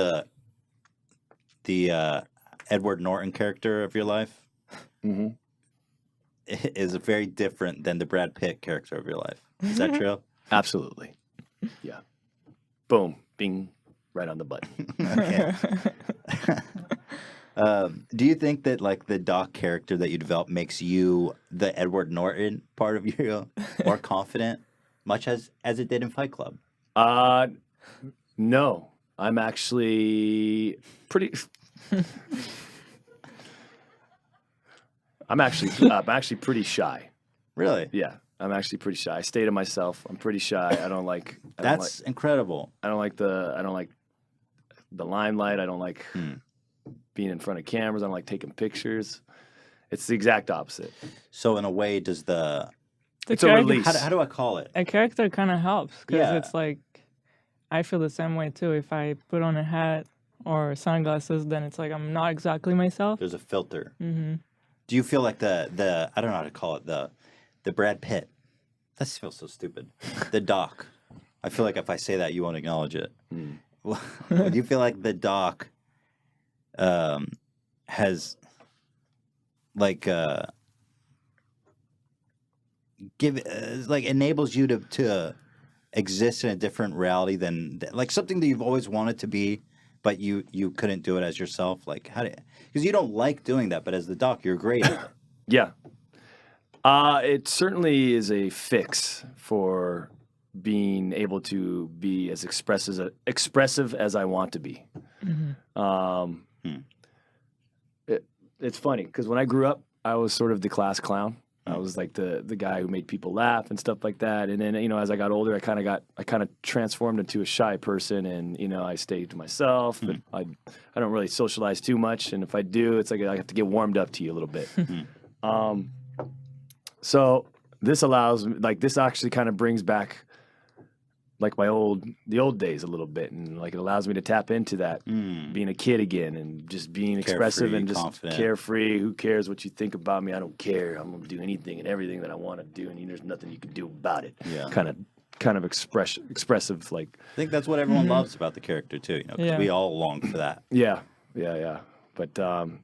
the Edward Norton character of your life Mhm. is very different than the Brad Pitt character of your life. Is that true? Absolutely. Yeah. Boom. Bing. Right on the button. Okay. Do you think that like the Doc character that you develop makes you the Edward Norton part of you more confident, much as it did in Fight Club? No. I'm actually pretty. I'm actually pretty shy. Really? Yeah. I'm actually pretty shy. I stay to myself. I'm pretty shy. I don't like. That's incredible. I don't like the limelight. I don't like being in front of cameras. I don't like taking pictures. It's the exact opposite. So in a way, does The It's a character- release. how do I call it? A character kind of helps because Yeah. it's like, I feel the same way too. If I put on a hat or sunglasses, then it's like I'm not exactly myself. There's a filter. Mm-hmm. Do you feel like the I don't know how to call it the Brad Pitt? That feels so stupid. The Doc. I feel like if I say that, you won't acknowledge it. Do you feel like the Doc has like enables you to exist in a different reality than like something that you've always wanted to be, but you couldn't do it as yourself? Like how do? Because you don't like doing that, but as the Doc, you're great at it. Yeah. It certainly is a fix for being able to be as expressive as I want to be. It's funny because when I grew up, I was sort of the class clown. I was like the guy who made people laugh and stuff like that. And then as I got older, I kind of transformed into a shy person, and I stayed to myself. But I don't really socialize too much, and if I do, it's like I have to get warmed up to you a little bit. So this allows me, like this actually kind of brings back like the old days a little bit, and like it allows me to tap into that being a kid again and just being expressive and just confident. carefree. Who cares what you think about me? I don't care. I'm gonna do anything and everything that I want to do, and there's nothing you can do about it. Yeah. Kind of expressive, like I think that's what everyone loves about the character too. 'Cause Yeah. we all long for that. yeah. But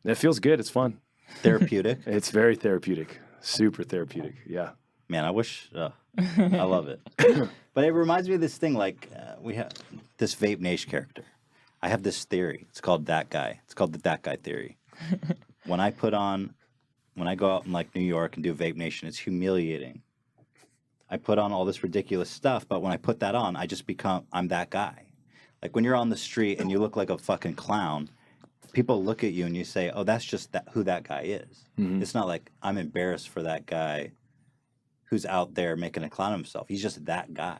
it feels good. It's fun. Therapeutic. It's very therapeutic. Super therapeutic. Yeah. Man, I wish. I love it. But it reminds me of this thing. Like we have this Vape Nation character. I have this theory. It's called That Guy. It's called the That Guy theory. When I go out in like New York and do Vape Nation, it's humiliating. I put on all this ridiculous stuff, but when I put that on, I'm that guy. Like when you're on the street and you look like a fucking clown, people look at you and you say, "Oh, that's just who that guy is." Mhm. It's not like I'm embarrassed for that guy who's out there making a clown of himself. He's just that guy.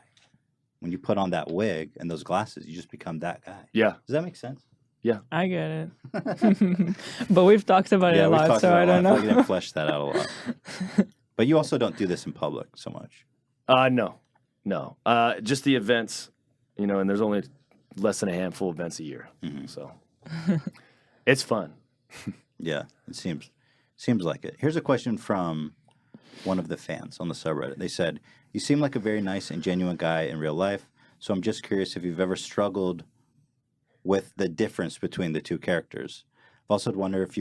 When you put on that wig and those glasses, you just become that guy. Yeah. Does that make sense? I get it. But we've talked about it a we've lot, talked so about I it a don't lot. I feel like know. you didn't flesh that out a lot. But you also don't do this in public so much. No. Just the events, you know, and there's only less than a handful of events a year. Mhm. So it's fun. Yeah, it seems like it. Here's a question from one of the fans on the subreddit. They said, "You seem like a very nice and genuine guy in real life, so I'm just curious if you've ever struggled with the difference between the two characters. I've also wondered if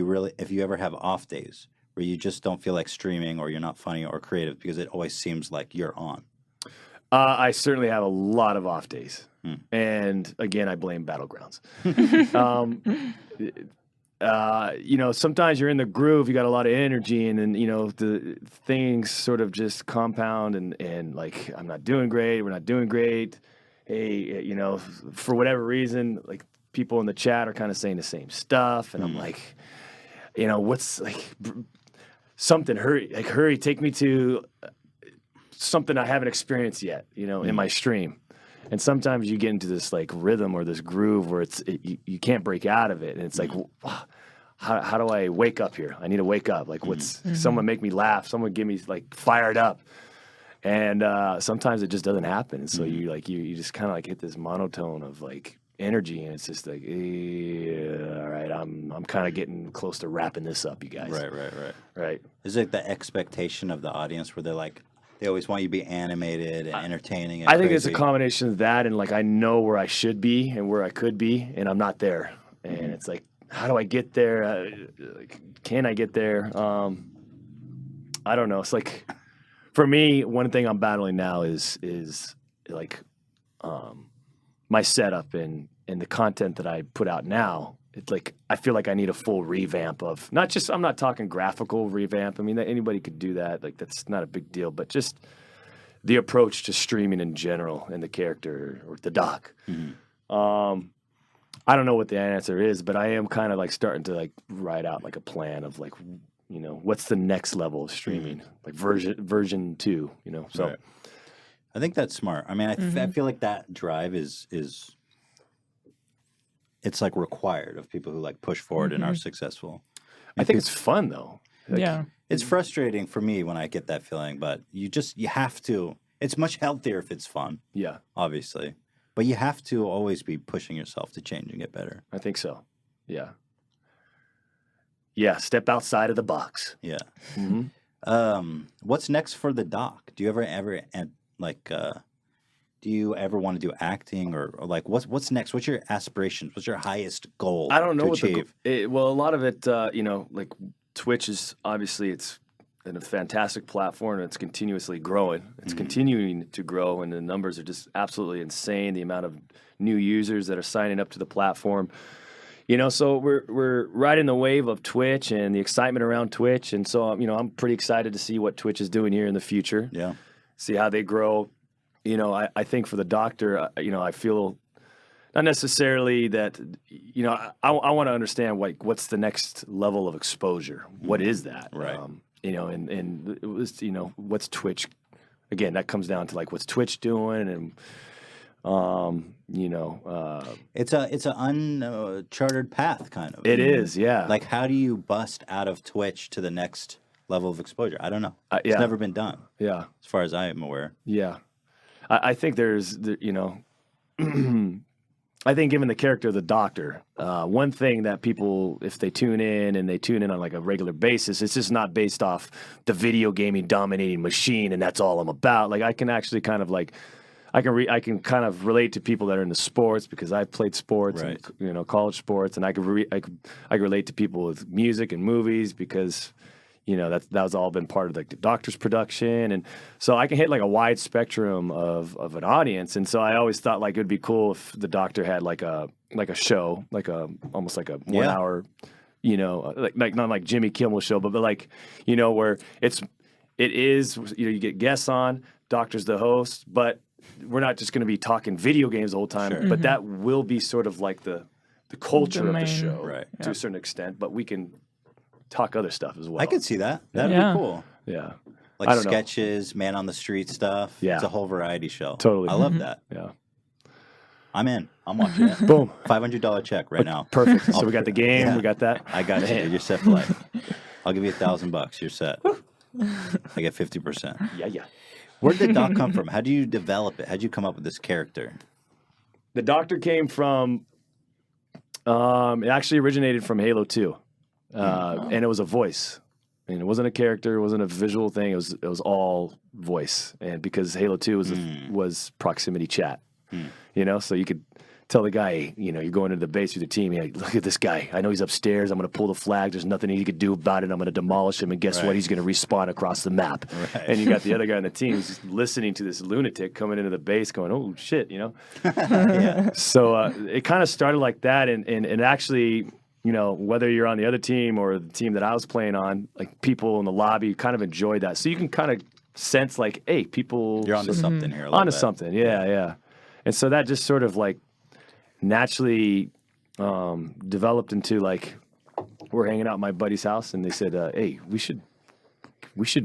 you ever have off days where you just don't feel like streaming or you're not funny or creative because it always seems like you're on." I certainly have a lot of off days. And again, I blame Battlegrounds. You know, sometimes you're in the groove, you got a lot of energy, and then, you know, the things sort of just compound and like, I'm not doing great, we're not doing great. Hey, you know, for whatever reason, like people in the chat are kind of saying the same stuff. And I'm like, you know, what's like something, hurry, take me to something I haven't experienced yet, you know, in my stream. And sometimes you get into this like rhythm or this groove where you can't break out of it, and it's like, how do I wake up here? I need to wake up. Like, someone make me laugh, someone get me like fired up, and sometimes it just doesn't happen. And so you just kind of like hit this monotone of like energy, and it's just like, all right, I'm kind of getting close to wrapping this up, you guys. Right. Is it the expectation of the audience where they're like, they always want you to be animated and entertaining? And I think it's a crazy? combination of that and like I know where I should be and where I could be, and I'm not there. And it's like, how do I get there? Like, can I get there? I don't know. It's like, for me, one thing I'm battling now is like my setup and the content that I put out now. It's like, I feel like I need a full revamp of not just, I'm not talking graphical revamp. I mean, anybody could do that. Like, that's not a big deal, but just the approach to streaming in general and the character or the doc. I don't know what the answer is, but I am kind of like starting to like write out like a plan of like, you know, what's the next level of streaming, like version 2, you know? So Right. I think that's smart. I mean, I feel like that drive is it's like required of people who like push forward and are successful. I think it's fun though. Like, Yeah. It's frustrating for me when I get that feeling, but you have to. It's much healthier if it's fun, Yeah, obviously, but you have to always be pushing yourself to change and get better. I think so. Yeah. Yeah, step outside of the box. Yeah. Mm-hmm. What's next for the doc? Do you ever like? Do you ever want to do acting or like what's next? What's your aspirations? What's your highest goal? I don't know to what achieve? well, a lot of it, you know, like Twitch is obviously it's a fantastic platform and it's continuously growing. It's continuing to grow, and the numbers are just absolutely insane. The amount of new users that are signing up to the platform, you know. So we're riding the wave of Twitch and the excitement around Twitch, and so you know, I'm pretty excited to see what Twitch is doing here in the future. Yeah. See how they grow. You know, I think for the doctor, you know, I feel not necessarily that, you know, I want to understand like what's the next level of exposure. What is that? Right. You know, and it was, you know, what's Twitch? Again, that comes down to like what's Twitch doing, and you know, It's an uncharted path, kind of. it is, yeah. Like, how do you bust out of Twitch to the next level of exposure? I don't know. yeah. It's never been done, Yeah. as far as I am aware. Yeah. I think there's, you know, I think given the character of the doctor, one thing that people, if they tune in and they tune in on like a regular basis, it's just not based off the video gaming dominating machine and that's all I'm about. Like I can actually kind of like, I can kind of relate to people that are into sports because I've played sports Right. and, you know, college sports, and I could relate to people with music and movies because, you know, that was all been part of like the doctor's production, and so I can hit like a wide spectrum of an audience. And so I always thought like it'd be cool if the doctor had like a show, like almost like a 1 hour, you know, like not like Jimmy Kimmel show, but like, you know, where it is, you know, you get guests on, doctor's the host, but we're not just going to be talking video games the whole time, but that will be sort of like the the culture The of the main- show Right. to a certain extent, but we can talk other stuff as well. I could see that. That'd Yeah. be cool. Yeah. Like I don't know. sketches, man on the street stuff. Yeah. It's a whole variety show. Totally. I love that. Yeah. I'm in. I'm watching it. Boom. $500 check right now. Perfect. So we got the game. Yeah. We got that. I got you. Dude. You're set for life. I'll give you $1,000. You're set. I get 50%. Yeah, yeah. Where did the doc come from? How do you develop it? How did you come up with this character? The Doctor came from. It actually originated from Halo 2, and it was a voice. And it wasn't a character. It wasn't a visual thing. It was all voice. And because Halo 2 was proximity chat, so you could tell the guy, you're going into the base with your team. Yeah, look at this guy. I know he's upstairs. I'm going to pull the flag. There's nothing he could do about it. I'm going to demolish him. And guess what? He's going to respawn across the map. Right. And you got the other guy on the team who's listening to this lunatic coming into the base going, oh, shit, Yeah. So it kind of started like that. And actually, whether you're on the other team or the team that I was playing on, like people in the lobby kind of enjoyed that. So you can kind of sense like, hey, people. You're onto something here. A little Onto bit. something. Yeah. And so that just sort of like naturally developed into like we're hanging out at my buddy's house and they said, hey, we should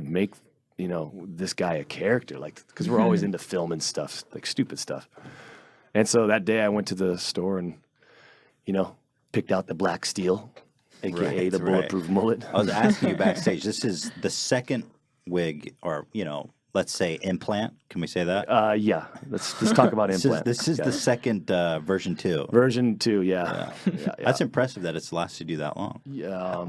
make this guy a character, like, because we're always into film and stuff, like stupid stuff. And so that day I went to the store and picked out the Black Steel, aka the bulletproof mullet. I was asking you backstage. This is the second wig, or let's say implant. Can we say that? Yeah, let's talk about implant. This is the second version 2. Version 2, yeah. That's impressive that it's lasted you that long. Yeah,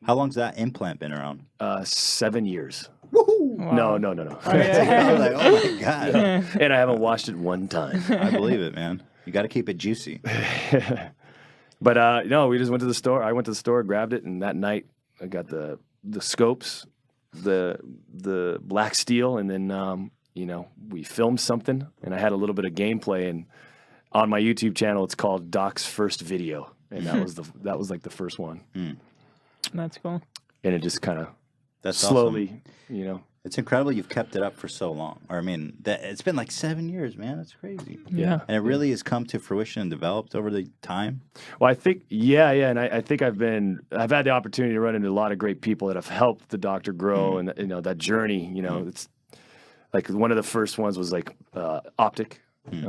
How long's that implant been around? 7 years. Wow. No. Oh, yeah. I was like, oh my god! And I haven't washed it one time. I believe it, man. You got to keep it juicy. But no, we just went to the store. I went to the store, grabbed it, and that night I got the scopes, the Black Steel, and then we filmed something, and I had a little bit of gameplay. And on my YouTube channel, it's called Doc's First Video, and that was like the first one. That's cool. And it just kind of That's slowly, awesome. It's incredible you've kept it up for so long. Or I mean, it's been like 7 years, man. That's crazy. Yeah. And it really has come to fruition and developed over the time. Well, I think, and I think I've had the opportunity to run into a lot of great people that have helped the Doctor grow, and that journey. It's like one of the first ones was like Optic. They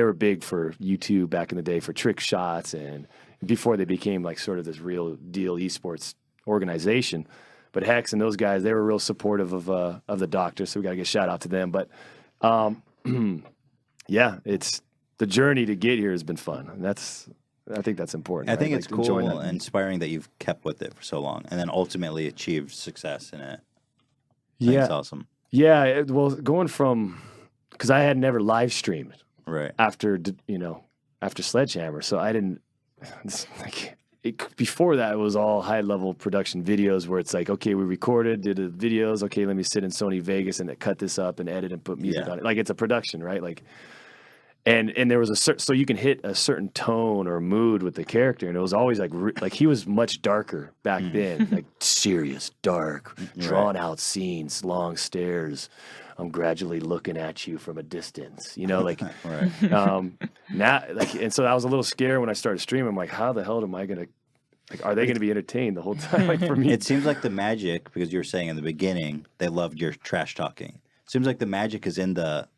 were big for YouTube back in the day for trick shots, and before they became like sort of this real deal esports organization. But Hex and those guys, they were real supportive of the Doctor, so we got to give a shout out to them. But it's the journey to get here has been fun, and I think that's important. I think right? it's Like, enjoying cool that. and inspiring that you've kept with it for so long and then ultimately achieved success in it. That's awesome. Yeah. Well, going from because I had never live streamed Right. after Sledgehammer, so I didn't. Before that, it was all high-level production videos where it's like, okay, we recorded, did the videos. Okay, let me sit in Sony Vegas and cut this up and edit and put music on it. Like it's a production, right? Like, and there was so you can hit a certain tone or mood with the character, and it was always like he was much darker back then, like serious, dark, drawn-out scenes, long stares. I'm gradually looking at you from a distance, like. Right. Now, and so I was a little scared when I started streaming. I'm like, how the hell am I gonna? Are they gonna be entertained the whole time? Like for me, It seems like the magic, because you were saying in the beginning, they loved your trash talking. Seems like the magic is in the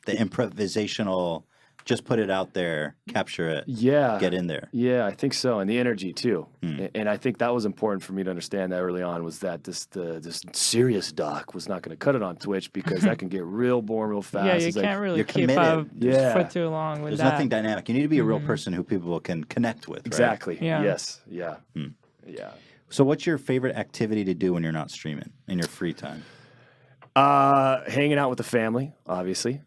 improvisational, just put it out there, capture it, get in there. Yeah, I think so, and the energy too. And I think that was important for me to understand that early on was that this serious Doc was not going to cut it on Twitch because that can get real boring real fast. Yeah, you It's like, can't really you're keep committed. up Yeah. for too long with There's that. nothing dynamic. You need to be a real person who people can connect with. Right? exactly. Yeah. Yes. Yeah. Yeah. So what's your favorite activity to do when you're not streaming in your free time? Hanging out with the family, obviously.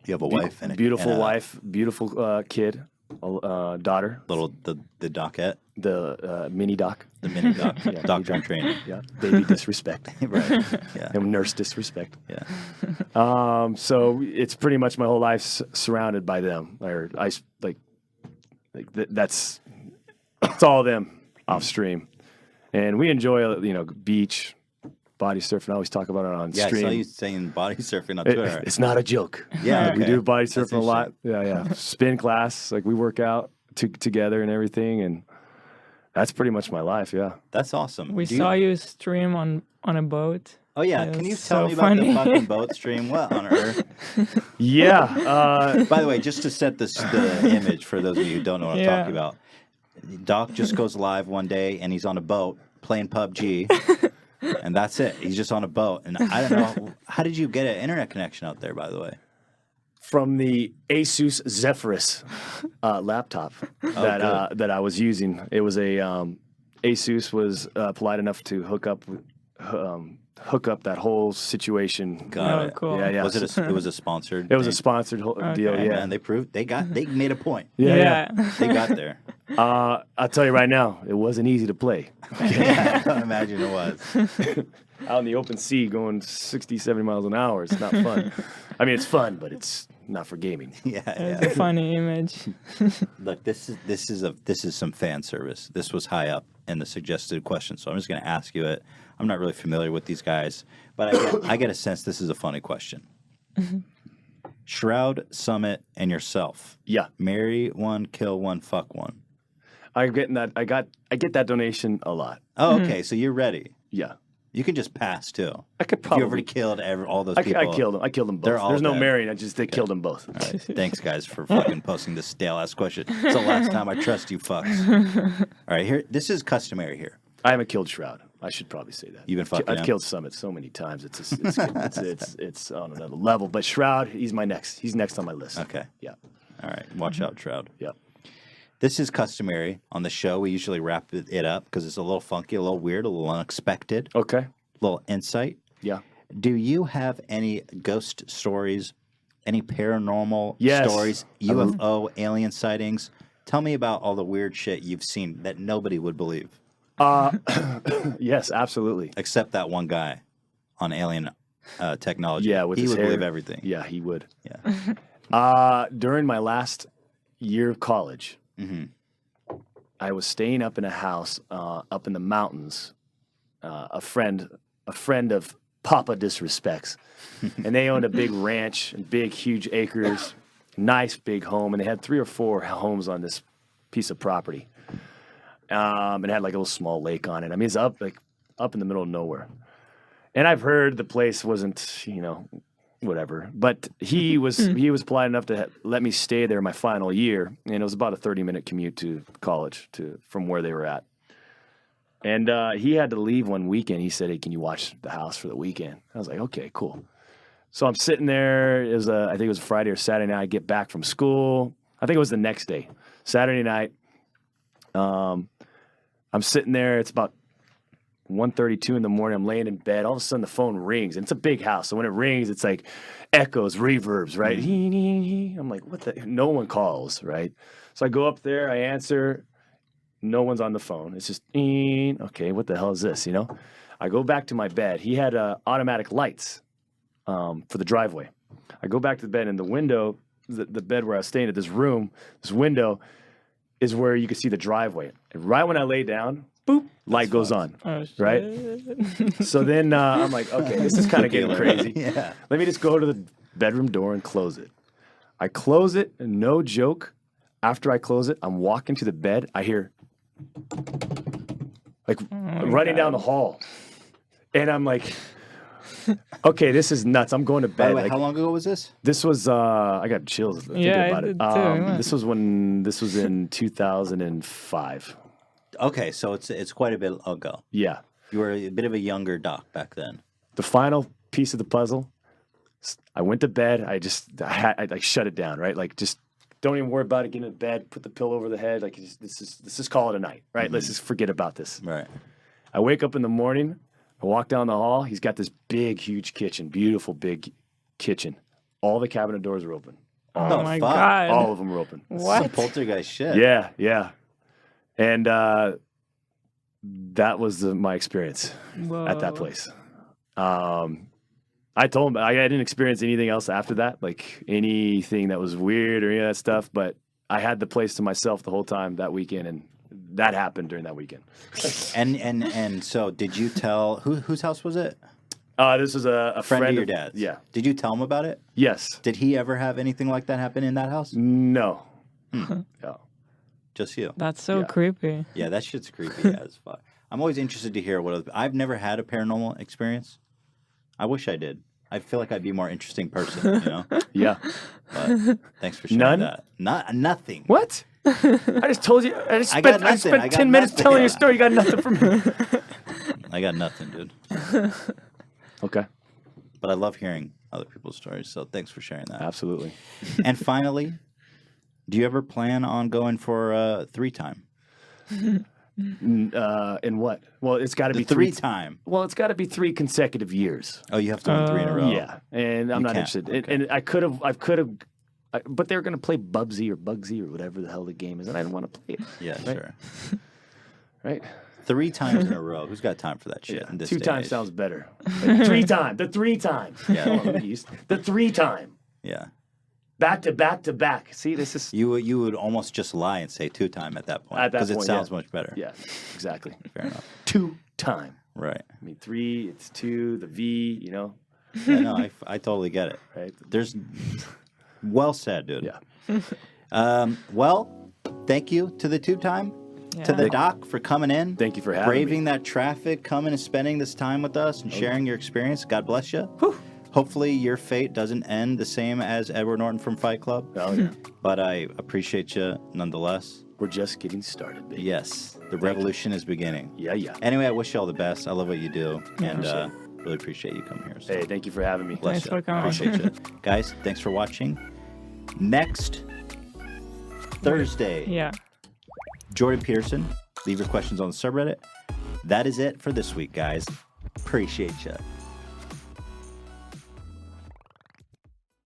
You have a wife and a Beautiful and a wife, beautiful kid, daughter, little the docette, the mini Doc. the mini doc, Yeah, doctor in mini training. Yeah, baby disrespect. Right. Yeah. And nurse disrespect. Yeah. So it's pretty much my whole life surrounded by them. Or that's it's all them off stream, and we enjoy beach, body surfing. I always talk about it on Yeah, stream. I saw you saying body surfing on Twitter. It's not a joke. Yeah, We okay. do body That's surfing a lot. Yeah. Spin class, like we work out together and everything, and that's pretty much my life. Yeah. That's awesome. We Do you- saw you stream on a boat. Oh yeah, It can you was tell so me about the funny. fucking boat stream? What on earth? Yeah. By the way, just to set the image for those of you who don't know what I'm Yeah. talking about, Doc just goes live one day and he's on a boat playing PUBG, and that's it. He's just on a boat, and I don't know how did you get an internet connection out there. By the way, From the Asus Zephyrus laptop that I was using. It was a Asus was polite enough to hook up that whole situation. Got Oh, it. cool. Yeah, yeah. Was it? It was a sponsored. It was a thing? sponsored deal. Okay. Yeah. And they proved they made a point. Yeah. They got there. I'll tell you right now, it wasn't easy to play. Yeah, I imagine it was. Out in the open sea going 60, 70 miles an hour. It's not fun. I mean, it's fun, but it's not for gaming. Yeah, It's a yeah. funny image. Look, this is some fan service. This was high up in the suggested question, so I'm just going to ask you it. I'm not really familiar with these guys, but I get a sense this is a funny question. Shroud, Summit, and yourself. Yeah. Marry one, kill one, fuck one. I get that donation a lot. Oh, okay. So you're ready. Yeah. You can just pass too. I could If you probably. already killed all those I people. killed them. I killed them both. They're all There's no dead. marrying. They killed them both. All right. Thanks, guys, for fucking posting this stale ass question. It's the last time I trust you fucks. All right, here. This is customary here. I haven't killed Shroud. I should probably say that. You've been fucking I've him? killed Summit so many times. It's on another level. But Shroud, he's next. He's next on my list. Okay. Yeah. All right. Watch out, Shroud. Yeah. This is customary on the show. We usually wrap it up because it's a little funky, a little weird, a little unexpected, Okay. a little insight. Yeah. Do you have any ghost stories, any paranormal Yes. stories, UFO, alien sightings? Tell me about all the weird shit you've seen that nobody would believe, Yes, absolutely. except that one guy on alien technology. Yeah, with he his would hair. believe everything. Yeah, he would. Yeah. During my last year of college, Mhm. I was staying up in a house up in the mountains. A friend of Papa Disrespects, and they owned a big ranch and big, huge acres, nice big home, and they had 3 or 4 homes on this piece of property. It had like a little small lake on it. I mean, it's up in the middle of nowhere. And I've heard the place wasn't, whatever. But he was polite enough to let me stay there my final year, and it was about a 30-minute commute to college from where they were at. And he had to leave one weekend. He said, "Hey, can you watch the house for the weekend?" I was like, "Okay, cool." So I'm sitting there. I think it was a Friday or Saturday night. I get back from school. I think it was the next day, Saturday night. I'm sitting there. It's about 1:32 in the morning. I'm laying in bed. All of a sudden, the phone rings, and it's a big house. So when it rings, it's like echoes, reverbs, right? I'm like, what the? No one calls, right? So I go up there. I answer. No one's on the phone. It's just, okay, what the hell is this, I go back to my bed. He had automatic lights for the driveway. I go back to the bed, and the window, the bed where I was staying at this window is where you could see the driveway. And right when I lay down, boop, light goes on. Oh, shit. Right? So then I'm like, okay, this is kind of getting crazy. Yeah. Let me just go to the bedroom door and close it. I close it, and no joke. After I close it, I'm walking to the bed. I hear running down the hall. And I'm like, okay, this is nuts. I'm going to By bed. the way, Like, how long ago was this? this was, I got chills thinking Yeah, I about did it. too. This was in 2005. Okay, so it's quite a bit ago. Yeah. You were a bit of a younger Doc back then. The final piece of the puzzle, I went to bed. I shut it down, right? Like, just don't even worry about it. Get in bed, put the pillow over the head. Like, let's just call it a night, right? Let's just forget about this. Right. I wake up in the morning. I walk down the hall. He's got this big, huge kitchen, beautiful big kitchen. All the cabinet doors are open. Oh my fuck. god. All of them are open. Some What? poltergeist shit. Yeah, yeah. And that was my experience at that Whoa. place. I told him I didn't experience anything else after that, like anything that was weird or any of that stuff. But I had the place to myself the whole time that weekend, and that happened during that weekend. And so did you tell whose house was it? This was a Friend of your dad's. Yeah. Did you tell him about it? Yes. Did he ever have anything like that happen in that house? No. Hmm. No. Just you. That's so Yeah. creepy. Yeah, that shit's creepy as fuck. I'm always interested to hear what other, I've never had a paranormal experience. I wish I did. I feel like I'd be a more interesting person, you know? Yeah. But thanks for sharing None? that. Nothing. What? I just told you. I I got nothing. spent I got 10 minutes nothing. telling you a story. You got nothing from me. I got nothing, dude. Okay. But I love hearing other people's stories, so thanks for sharing that. Absolutely. And finally, do you ever plan on going for 3-time? In what? Well, it's got to The be 3-time. Well, it's got to be 3 consecutive years. Oh, you have to win 3 in a row. Yeah, and I'm You not can't. interested. Okay. And I could have, but they're going to play Bubsy or Bugsy or whatever the hell the game is, and I didn't want to play it. Yeah, Right. sure. Right? 3 times in a row. Who's got time for that shit? Yeah. In this 2 day and times age? sounds better. Like, 3 times. The 3 times. Yeah. Hold on, let me use the 3 time. Yeah. Back to back to back. See, this is. You would almost just lie and say 2-time at that point. At that Because it point, sounds yeah. much better. Yeah, exactly. Fair enough. 2 time. Right. I mean, 3, it's 2, the V, you know, Yeah, no, I totally get it. right? There's well said, dude. Yeah. Well, thank you to the 2-time, to the Yeah. doc for coming in. Thank you for having braving me. that traffic, coming and spending this time with us and sharing your experience. God bless you. Hopefully your fate doesn't end the same as Edward Norton from Fight Club. Oh, yeah. But I appreciate you nonetheless. We're just getting started, baby. Yes, the revolution is beginning. Yeah, yeah. Anyway, I wish you all the best. I love what you do, and appreciate really appreciate you coming here. So Hey, thank you for having me. bless Thanks you. for coming. Appreciate you, guys. Thanks for watching. Next Thursday, Yeah. Jordan Peterson. Leave your questions on the subreddit. That is it for this week, guys. Appreciate you.